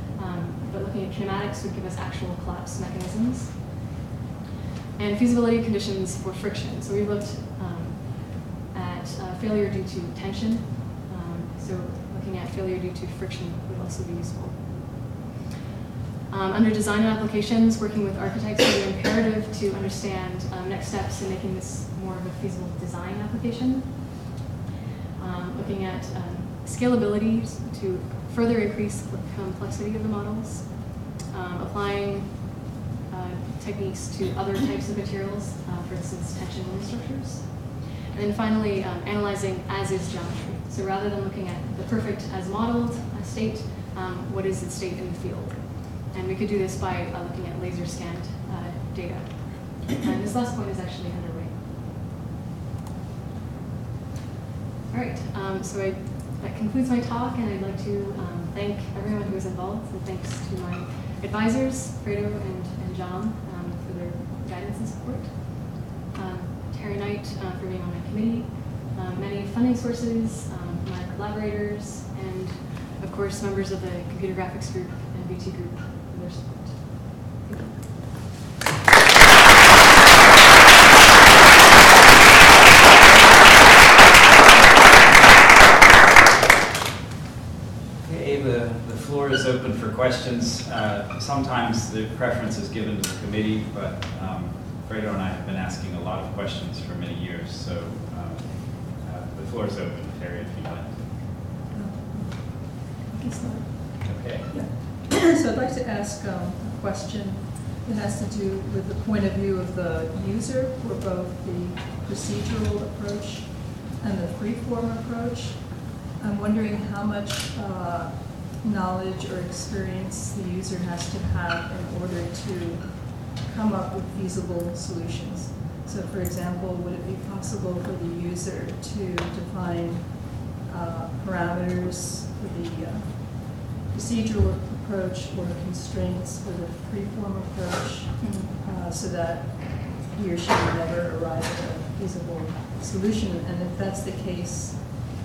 but looking at kinematics would give us actual collapse mechanisms. And feasibility conditions for friction. So we looked at failure due to tension. So looking at failure due to friction would also be useful. Under design and applications, working with architects would be imperative to understand next steps in making this more of a feasible design application. Looking at scalability to further increase the complexity of the models. Applying techniques to other types of materials, for instance, tension structures. And then finally, analyzing as-is geometry. So rather than looking at the perfect as modeled state, what is its state in the field? And we could do this by looking at laser scanned data. And this last point is actually underway. All right, so that concludes my talk, and I'd like to thank everyone who was involved, and thanks to my advisors, Fredo and John, for their guidance and support. Terry Knight for being on my committee, many funding sources, my collaborators, and of course members of the computer graphics group and BT group for their support. Thank you. Okay, the floor is open for questions. Sometimes the preference is given to the committee, but Fredo and I have been asking a lot of questions for many years, so the floor is open, Terry, if you'd like. Okay. Yeah. So I'd like to ask a question that has to do with the point of view of the user for both the procedural approach and the freeform approach. I'm wondering how much knowledge or experience the user has to have in order to come up with feasible solutions. So for example, would it be possible for the user to define parameters for the procedural approach or constraints for the freeform approach so that he or she would never arrive at a feasible solution? And if that's the case,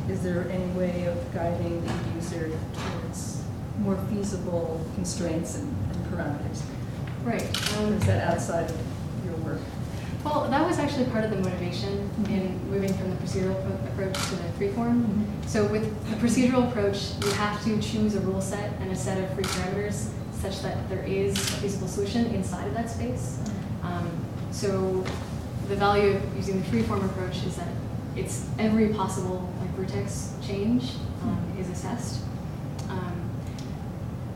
is there any way of guiding the user towards more feasible constraints and parameters? Right. Or is that outside of your work? Well, that was actually part of the motivation in moving from the procedural approach to the freeform. So with the procedural approach, you have to choose a rule set and a set of free parameters such that there is a feasible solution inside of that space. So the value of using the freeform approach is that it's every possible vertex change is assessed.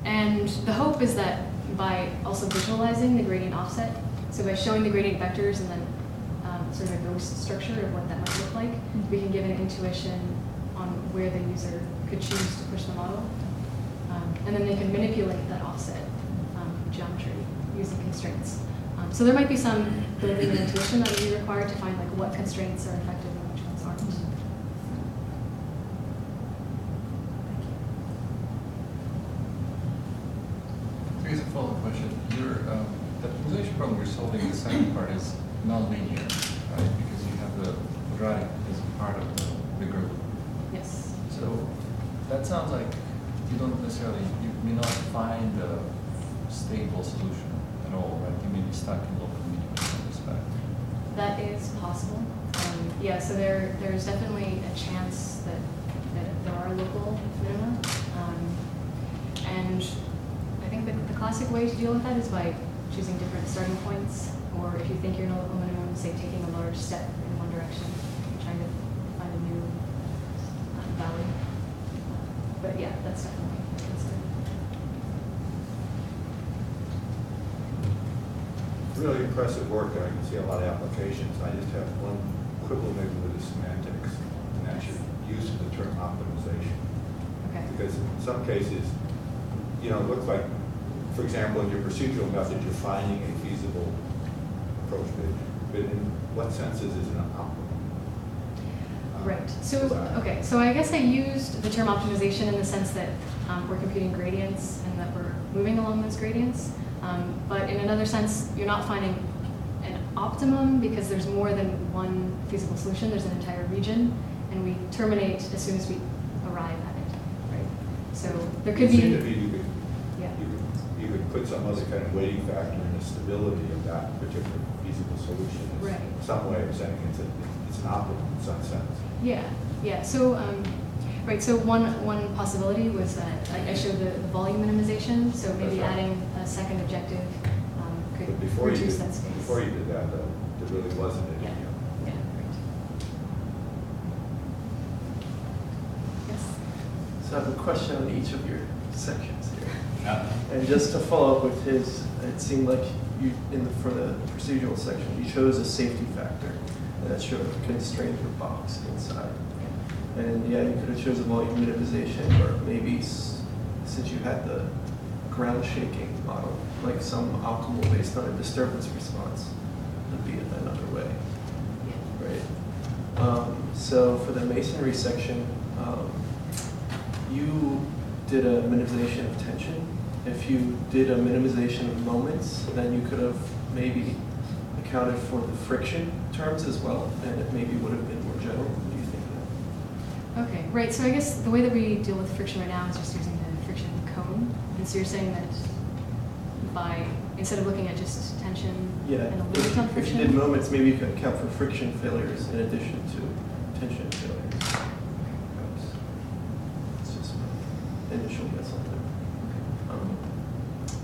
And the hope is that by also visualizing the gradient offset, so by showing the gradient vectors and then sort of a ghost structure of what that might look like, we can give an intuition on where the user could choose to push the model. And then they can manipulate that offset geometry using constraints. So there might be some building and intuition that would be required to find what constraints are effective and which ones aren't. Here's a follow-up question. The optimization problem you're solving, the second part is non-linear, right? Because you have the quadratic as part of the group. Yes. So that sounds like you don't necessarily, you may not find a stable solution at all, right? You may be stuck in local minimum in that respect. That is possible. Yeah, so there's definitely a chance that there are local minima. And I think the classic way to deal with that is by choosing different starting points, or if you think you're in a local minimum, say taking a large step in one direction, and trying to find a new valley. But yeah, that's definitely considered. Really impressive work, and I can see a lot of applications. I just have one quibble maybe with the semantics, and that's your use of the term optimization. Okay. Because in some cases, it looks like, for example, in your procedural method, you're finding a feasible approach, but in what sense is it an optimum? Right. So, design? okay. So I guess I used the term optimization in the sense that we're computing gradients and that we're moving along those gradients. But in another sense, you're not finding an optimum because there's more than one feasible solution. There's an entire region, and we terminate as soon as we arrive at it. Right. So there could It seemed be. to be Yeah. you you could put some other kind of weighting factor in the stability of that particular feasible solution. It's Right. some way of saying it's an optimum in some sense. Yeah, yeah. So, right. So one possibility was that I showed the volume minimization. So maybe That's right. adding a second objective could But before you reduce did, that space. before you did that, though, there really wasn't any. Yeah. Yeah. Right. Yes. So I have a question on each of your sections here. Yeah. And just to follow up with his, it seemed like you, for the procedural section, you chose a safety factor that showed a constraint or box inside. And yeah, you could have chosen volume minimization, or maybe since you had the ground shaking model, like some optimal based on a disturbance response would be another way, right? So for the masonry section, you did a minimization of tension. If you did a minimization of moments, then you could have maybe accounted for the friction terms as well, and it maybe would have been more general. What do you think of that? Okay. Right. So I guess the way that we deal with friction right now is just using the friction cone. And so you're saying that instead of looking at just tension Yeah, and a little bit on if friction. you did moments, maybe you could account for friction failures in addition to tension failures. Perhaps. It's just my initial guess on that.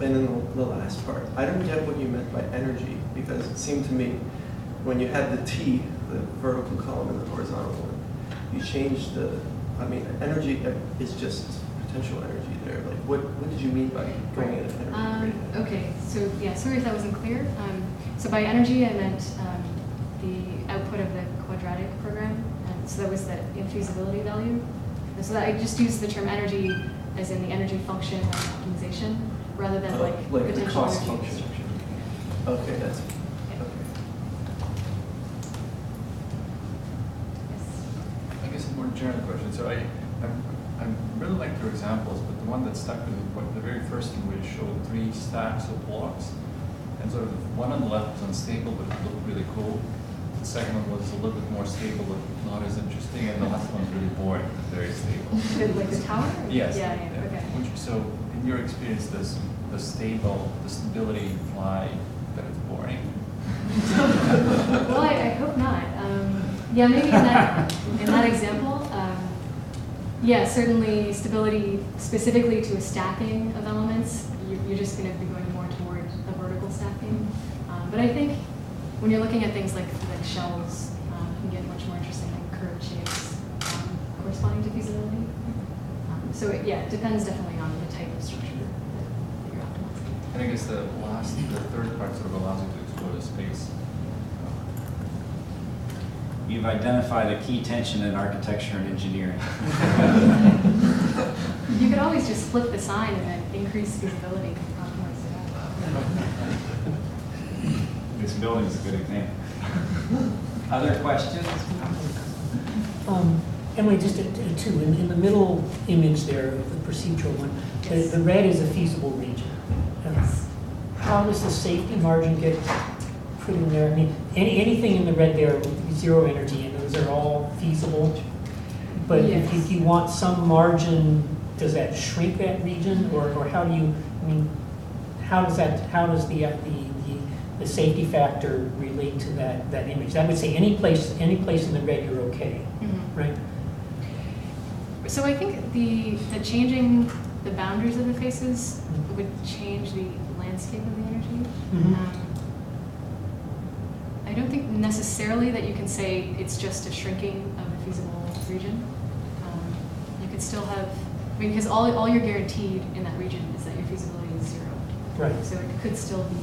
And then the last part, I don't get what you meant by energy, because it seemed to me when you had the T, the vertical column and the horizontal one, you changed energy is just potential energy there. Like, what did you mean by going in an energy gradient? Okay, so yeah, sorry if that wasn't clear. So by energy, I meant the output of the quadratic program. And so that was the infeasibility value. And so that I just used the term energy as in the energy function of optimization, rather than like the potential cost energy. function. Okay, that's Yeah. okay. Yes. I guess a more general question. So I really liked your examples, but the one that stuck with me, the very first thing where you showed 3 stacks of blocks, and sort of the one on the left was unstable, but it looked really cool. The second one was a little bit more stable, but not as interesting, and the last one was really boring, but very stable. Like the tower? Yes. Yeah, yeah, okay. So in your experience, does the stability imply that it's boring? Well, I hope not. Yeah, maybe in that example, yeah, certainly stability specifically to a stacking of elements, you're just going to be going more toward a vertical stacking. But I think when you're looking at things like shells, you can get much more interesting like curved shapes corresponding to feasibility. So it depends definitely on the type of structure that you're optimizing. And I guess the third part sort of allows you to explore the space. You've identified a key tension in architecture and engineering. You could always just flip the sign and then increase feasibility and optimize it out. This building is a good example. Other questions? Emily, just two. In the middle image there, the procedural one, Yes. the red is a feasible region. Yes. How does the safety margin get put in there? I mean, anything in the red there with 0 energy, and those are all feasible. But Yes. if you want some margin, does that shrink that region, or how do you? I mean, how does the safety factor relate to that image? That would say any place in the red you're okay, Mhm. right? So I think the changing the boundaries of the faces would change the landscape of the energy. Mhm. I don't think necessarily that you can say it's just a shrinking of the feasible region. You could still have, because all you're guaranteed in that region is that your feasibility is 0. Right. So it could still be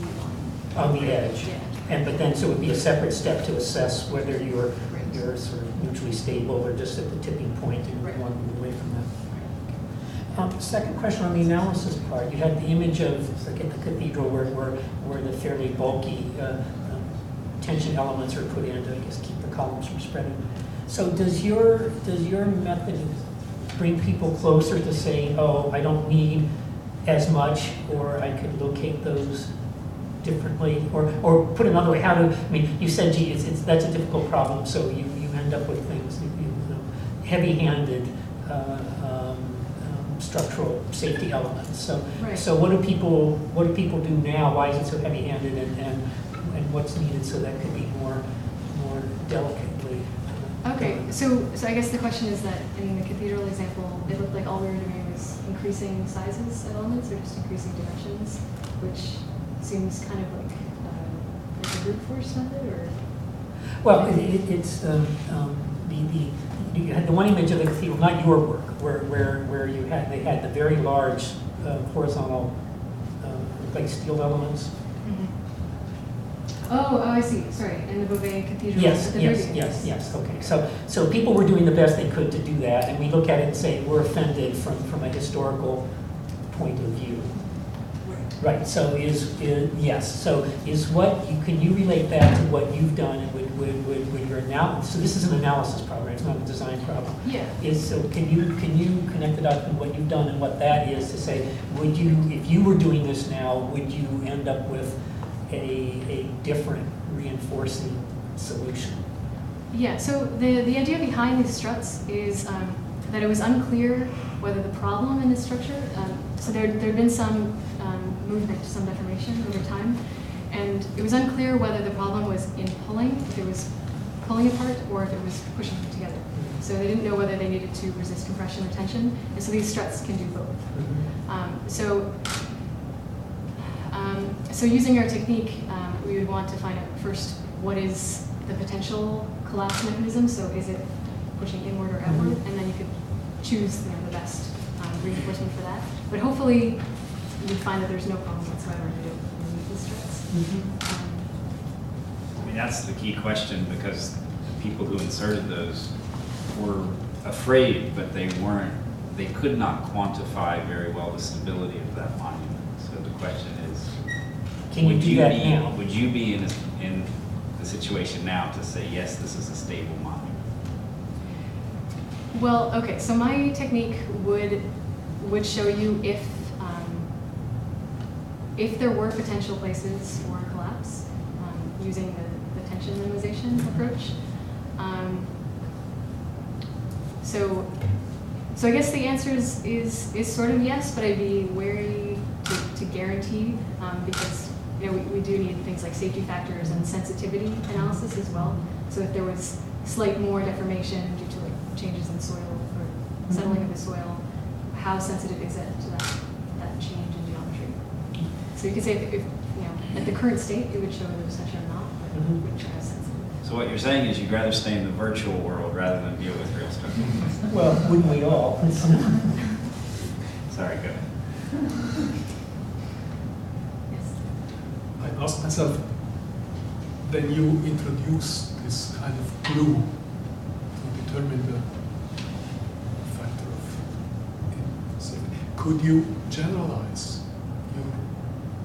On the edge. Yeah. But then, so it would be a separate step to assess whether you're Right. sort of neutrally stable or just at the tipping point and Right. you want to move away from that. Second question on the analysis part. You had the image of, like in the cathedral, where the fairly bulky tension elements are put in to, I guess, keep the columns from spreading. So does your method bring people closer to saying, oh, I don't need as much, or I could locate those differently, or put another way, you said, gee, that's a difficult problem, so you end up with things, heavy-handed structural safety elements. So, Right. so what do people do now? Why is it so heavy-handed, and what's needed so that could be more delicately? Okay, done? so I guess the question is that in the cathedral example, it looked like all we were doing was increasing sizes of elements or just increasing dimensions, which seems kind of like a brute force method, or? Well, it's you had the one image of the cathedral, not your work, where they had the very large horizontal like steel elements. Mhm. Oh, I see. Sorry, in the Beauvais Cathedral. Yes, at the yes, very yes, beginning. yes. Okay, so people were doing the best they could to do that, and we look at it and say we're offended from a historical point of view. Right. So yes. So can you relate that to what you've done, and would your analysis? So this is an analysis problem, right? It's not a design problem. Yeah. So can you connect the dots with what you've done and what that is to say? Would you, if you were doing this now, would you end up with a different reinforcing solution? Yeah, so the idea behind these struts is that it was unclear whether the problem in the structure, so there had been some movement, some deformation over time, and it was unclear whether the problem was in pulling, if it was pulling apart, or if it was pushing together. So they didn't know whether they needed to resist compression or tension, and so these struts can do both. So using our technique, we would want to find out first what is the potential collapse mechanism. So is it pushing inward or outward? And then you could choose the best reinforcement for that. But hopefully you'd find that there's no problem whatsoever to remove the struts. I mean, that's the key question, because the people who inserted those were afraid, but they could not quantify very well the stability of that monument. So the question is, Can you do that now? Would you be in the situation now to say, yes, this is a stable monument? Well, okay, so my technique would show you if there were potential places for collapse using the tension minimization approach. So I guess the answer is sort of yes, but I'd be wary to guarantee because we do need things like safety factors and sensitivity analysis as well. So if there was slight more deformation due to like changes in soil or settling of the soil, how sensitive is it to that change in geometry? So you could say if at the current state it would show the recession or not, but it wouldn't show how sensitive. So what you're saying is you'd rather stay in the virtual world rather than deal with real stuff. Well, wouldn't we all? Sorry, go ahead. Yes. I asked myself, then you introduce this kind of glue to determine the factor of safety. Could you generalize your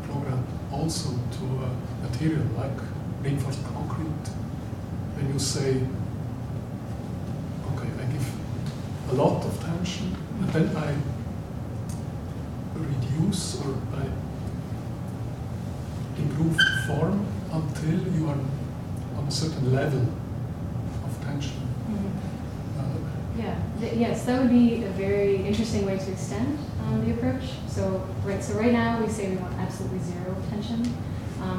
program also to a material like reinforced concrete? When you say, okay, I give a lot of tension, and then I reduce or I improve the form until you are on a certain level of tension. Yes, that would be a very interesting way to extend the approach. So right now we say we want absolutely zero tension,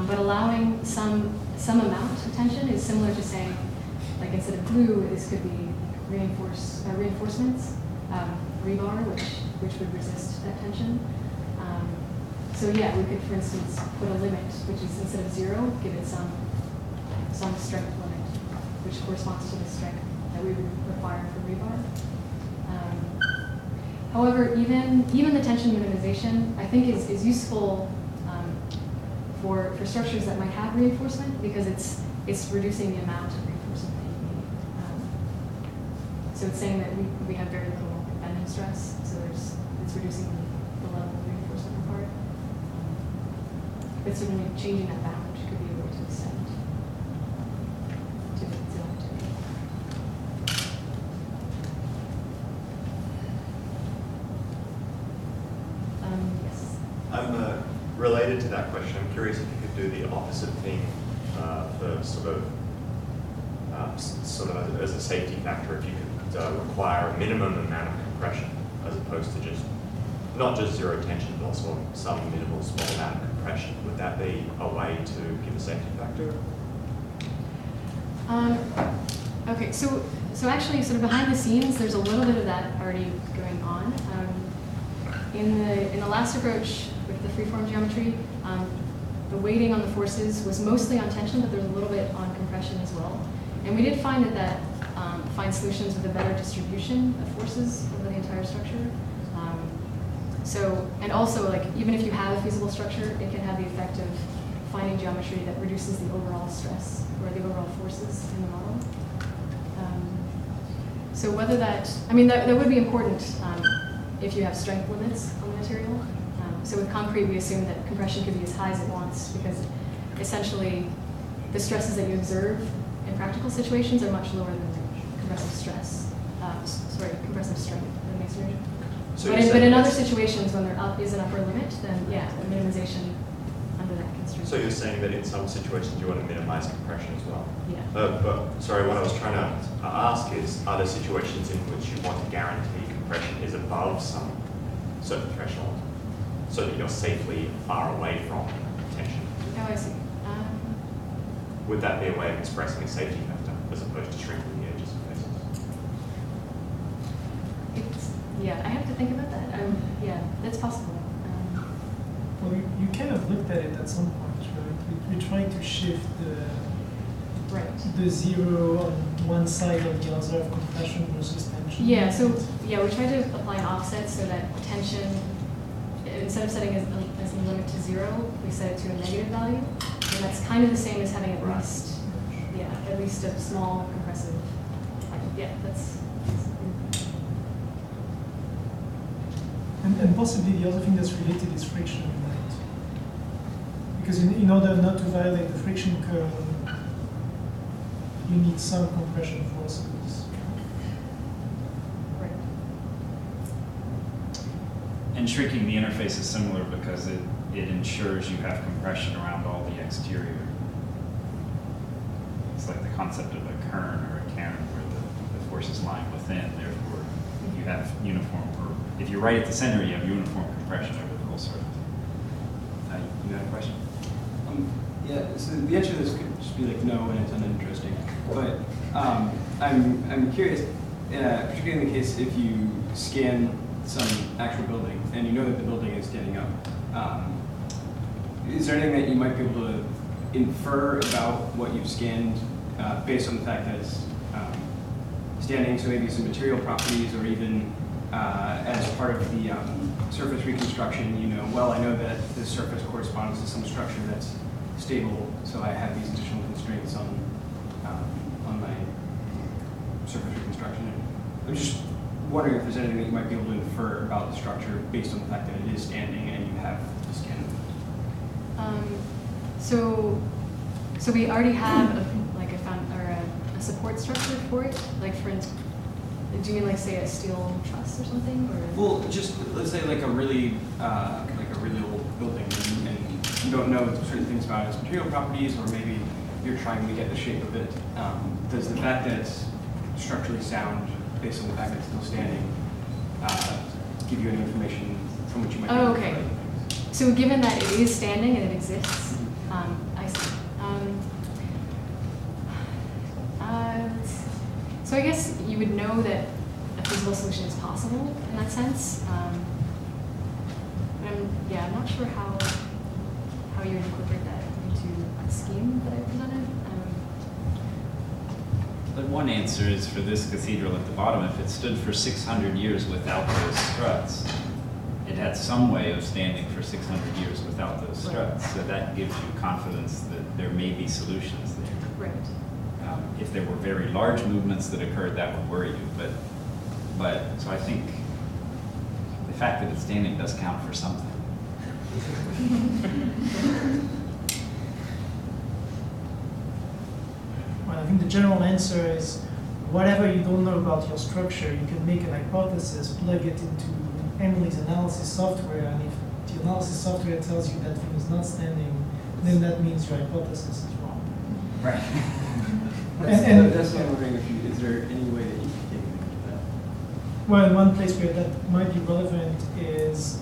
but allowing some amount of tension is similar to saying, like instead of glue, this could be reinforcements, rebar, which would resist that tension. So yeah, we could, for instance, put a limit, which is instead of zero, give it some strength limit, which corresponds to the strength that we would require for rebar. However, even the tension minimization, I think, is useful for structures that might have reinforcement because it's reducing the amount of reinforcement that you need. So it's saying that we have very little bending stress, so it's reducing the level of reinforcement required. But certainly changing that bound could be a way to extend to the opportunity. Yes. I'm related to that question. I'm curious if you could do the opposite thing for sort of as a safety factor. If you could require a minimum amount of compression as opposed to just not just zero tension, but also some minimal small amount of compression. Would that be a way to give a safety factor? Okay, so actually, sort of behind the scenes, there's a little bit of that already going on. In the last approach with the freeform geometry, the weighting on the forces was mostly on tension, but there's a little bit on compression as well. And we did find that find solutions with a better distribution of forces over the entire structure. And also, like, even if you have a feasible structure, it can have the effect of finding geometry that reduces the overall stress or the overall forces in the model. So whether that, I mean, that would be important if you have strength limits on the material. So with concrete, we assume that compression could be as high as it wants because essentially the stresses that you observe in practical situations are much lower than the compressive stress, compressive strength in masonry. So But in other situations, when there is an upper limit, then yeah, the minimization under that constraint. So you're saying that in some situations you want to minimize compression as well? Yeah. But sorry, what I was trying to ask is, are there situations in which you want to guarantee compression is above some certain threshold so that you're safely far away from tension? Oh, I see. Would that be a way of expressing a safety factor as opposed to shrinking the edges of faces? Yeah, I have to think about that. Yeah, that's possible. Well, you kind of looked at it at some point, right? We're trying to shift the zero on one side or the other of compression versus tension. Yeah, so yeah, we tried to apply an offset so that tension, instead of setting as a limit to 0, we set it to a negative value. And that's kind of the same as having at least a small compressive. Yeah, that's. And possibly the other thing that's related is friction, right? Because in order not to violate the friction curve, you need some compression forces. Right. And shrinking the interface is similar because it ensures you have compression around all the exterior. It's like the concept of a kern or a cairn where the force is lying within, therefore you have uniform, or if you're right at the center, you have uniform compression over the whole surface. You got a question? Yeah, so the answer to this could just be like no, and it's uninteresting. But I'm curious, particularly in the case if you scan some actual building and you know that the building is standing up, is there anything that you might be able to infer about what you've scanned based on the fact that it's standing? So maybe some material properties, or even as part of the surface reconstruction, you know, well, I know that this surface corresponds to some structure that's stable, so I have these additional constraints on my surface reconstruction. I'm just wondering if there's anything that you might be able to infer about the structure based on the fact that it is standing and you have the scan. So we already have a support structure for it. Like, for instance, do you mean like, say, a steel truss or something, or? Well, just let's say like a really old building, and you don't know certain things about its material properties, or maybe you're trying to get the shape of it. Does the fact that it's structurally sound, based on the fact that it's still standing, give you any information from which you might? Oh, okay. So given that it is standing and it exists, I see. So I guess you would know that a feasible solution is possible in that sense. But I'm not sure how you would incorporate that into the scheme that I presented. But one answer is for this cathedral at the bottom, if it stood for 600 years without those struts, it had some way of standing for 600 years without those struts. So that gives you confidence that there may be solutions there. Right. If there were very large movements that occurred, that would worry you. But so I think the fact that it's standing does count for something. Well, I think the general answer is whatever you don't know about your structure, you can make an hypothesis, plug it into Emily's analysis software, and if the analysis software tells you that thing is not standing, then that means your hypothesis is wrong. Right. That's why I'm wondering, is there any way that you can take advantage of that? And- Well, I think the general answer is whatever you don't know about your structure, you can make an hypothesis, plug it into Emily's analysis software, and if the analysis software tells you that thing is not standing, then that means your hypothesis is wrong. Right. Well, one place where that might be relevant is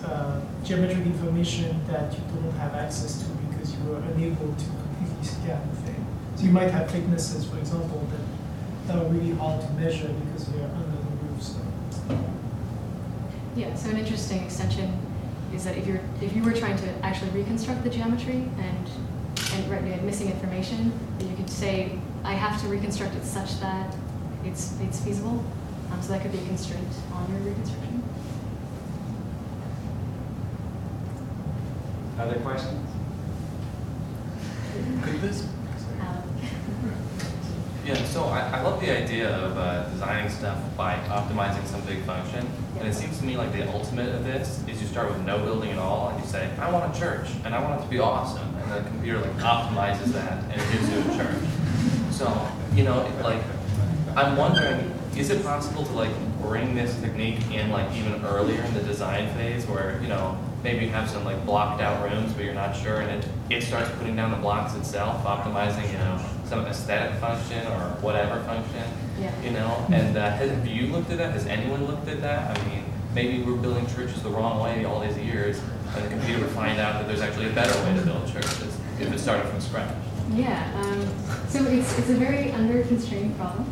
geometric information that you don't have access to because you were unable to completely scan the thing. So you might have thicknesses, for example, that are really hard to measure because they're under the roof. So. Yeah, so an interesting extension is that if you were trying to actually reconstruct the geometry and right, missing information, then you could say, I have to reconstruct it such that it's feasible. So that could be a constraint on your reconstruction. Other questions? Could this? Alan. Yeah, so I love the idea of designing stuff by optimizing some big function. And it seems to me like the ultimate of this is you start with no building at all and you say, I want a church and I want it to be awesome. And the computer like optimizes that and it gives you a church. So, you know, like, I'm wondering, is it possible to like bring this technique in like even earlier in the design phase where, you know, maybe you have some like blocked out rooms but you're not sure and it starts putting down the blocks itself, optimizing, you know, some aesthetic function or whatever function, you know? And have you looked at that? Has anyone looked at that? I mean, maybe we're building churches the wrong way all these years and the computer would find out that there's actually a better way to build churches if it started from scratch. Yeah, so it's a very under-constrained problem.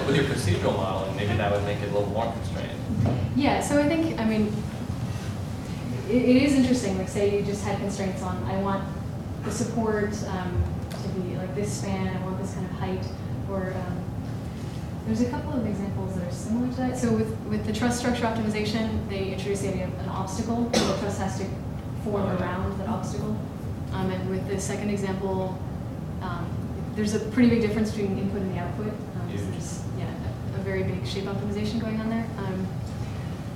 With your procedural modeling, maybe that would make it a little more constrained. Yeah, so I think, I mean, it is interesting, like say you just had constraints on, I want the support to be like this span, I want this kind of height, or there's a couple of examples that are similar to that. So with the truss structure optimization, they introduced the idea of an obstacle, so the truss has to form around that obstacle. And with the second example, there's a pretty big difference between the input and the output. So there's a very big shape optimization going on there.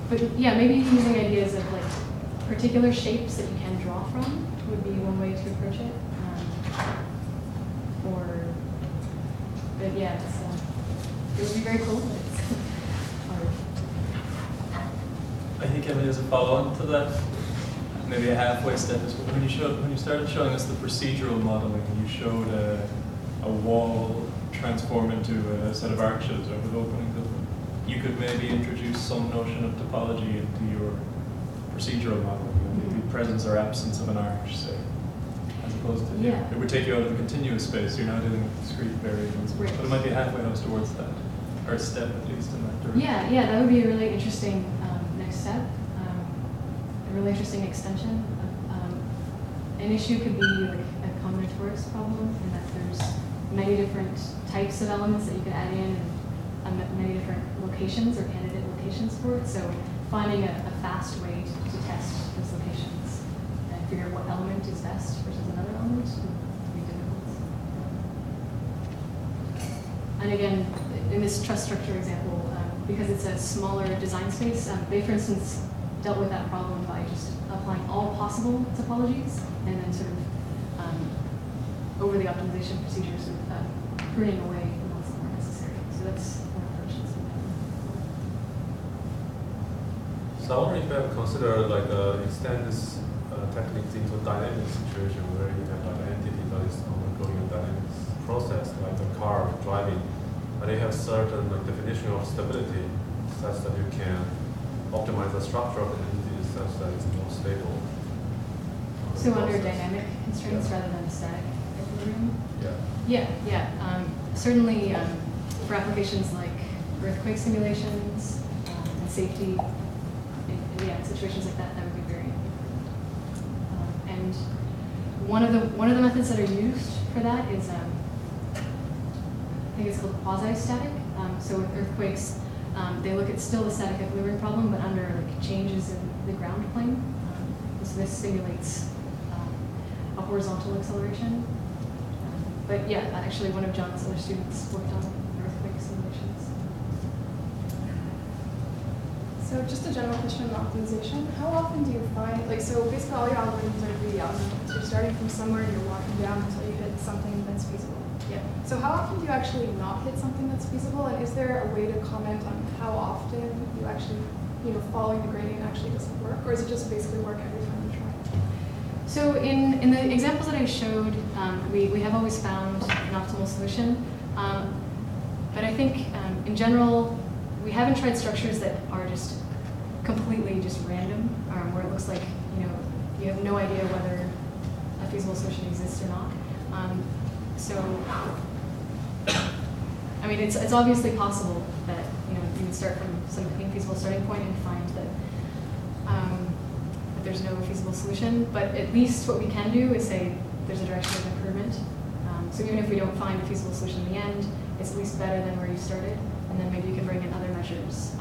But yeah, maybe using ideas of like particular shapes that you can draw from would be one way to approach it. But yeah, it would be very cool. But it's hard. I think Emily, as a follow-on to that, maybe a halfway step is when you started showing us the procedural modeling, you showed a wall transform into a set of arches or with openings of them. You could maybe introduce some notion of topology into your procedural modeling, maybe presence or absence of an arch, say, as opposed to it would take you out of the continuous space. You're now dealing with discrete variables, but it might be a halfway house towards that, or a step at least in that direction. Yeah, that would be a really interesting next step. A really interesting extension. An issue could be like a combinatorics problem, in that there's many different types of elements that you could add in, and many different locations or candidate locations for it. So finding a fast way to test those locations and figure out what element is best versus another element would be difficult. And again, in this truss structure example, because it's a smaller design space, they, for instance, dealt with that problem by just applying all possible topologies and then sort of over the optimization procedures sort of pruning away the ones that weren't necessary. So that's one approach. So I wonder if you have considered like extend this techniques into dynamic situation where you have like an entity that is undergoing a dynamic process, like a car driving, and you have certain like definition of stability such that you can optimize the structure of the entity such that it's more stable. So under dynamic constraints rather than static equilibrium? Yeah. Certainly for applications like earthquake simulations and safety, situations like that would be very important. And one of the methods that are used for that is, I think it's called quasi-static. So with earthquakes, they look at still the static equilibrium problem, but under like changes in the ground plane. So this simulates a horizontal acceleration. But yeah, actually one of John's other students worked on earthquake simulations. So just a general question on optimization. How often do you find, so basically all your algorithms are greedy algorithms. You're starting from somewhere and you're walking down until you hit something that's feasible. Yeah. So how often do you actually not hit something that's feasible? And is there a way to comment on how often you actually, following the gradient actually doesn't work? Or is it just basically work every time you try? So in the examples that I showed, we have always found an optimal solution. But I think in general, we haven't tried structures that are just completely just random, where it looks like you have no idea whether a feasible solution exists or not. So, I mean, it's obviously possible that you would start from some infeasible starting point and find that that there's no feasible solution. But at least what we can do is say there's a direction of improvement. So even if we don't find a feasible solution in the end, it's at least better than where you started. And then maybe you can bring in other measures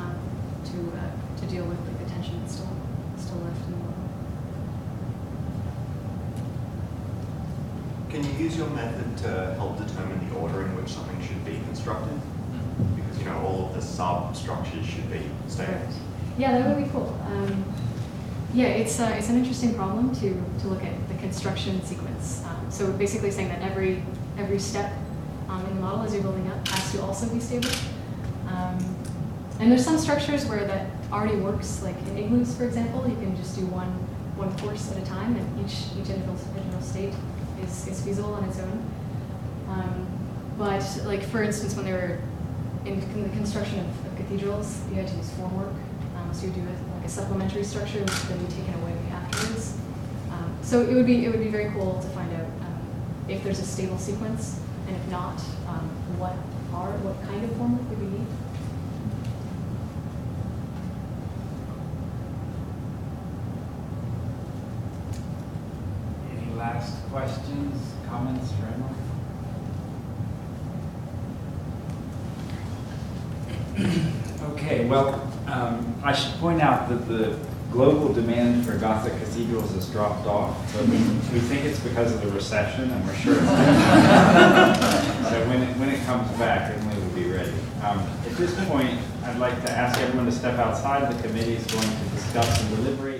to deal with the tension that's still left in the model. Can you use your method to help determine the order in which something should be constructed? Because all of the substructures should be stable. Right. Yeah, that would be cool. Yeah, it's an interesting problem to look at the construction sequence. So basically saying that every step in the model as you're building up has to also be stable. And there's some structures where that already works, like in igloos, for example. You can just do one course at a time, and each individual state is feasible on its own. But like for instance, when they were in the construction of cathedrals, you had to use formwork. So you do like a supplementary structure, which would then be taken away afterwards. So it would be very cool to find out if there's a stable sequence, and if not, what kind of formwork would we need. Any last questions, comments for Emily? Okay, well, I should point out that the global demand for Gothic cathedrals has dropped off, but we think it's because of the recession, and we're sure it's so when it comes back, Emily will be ready. At this point, I'd like to ask everyone to step outside. The committee is going to discuss and deliberate.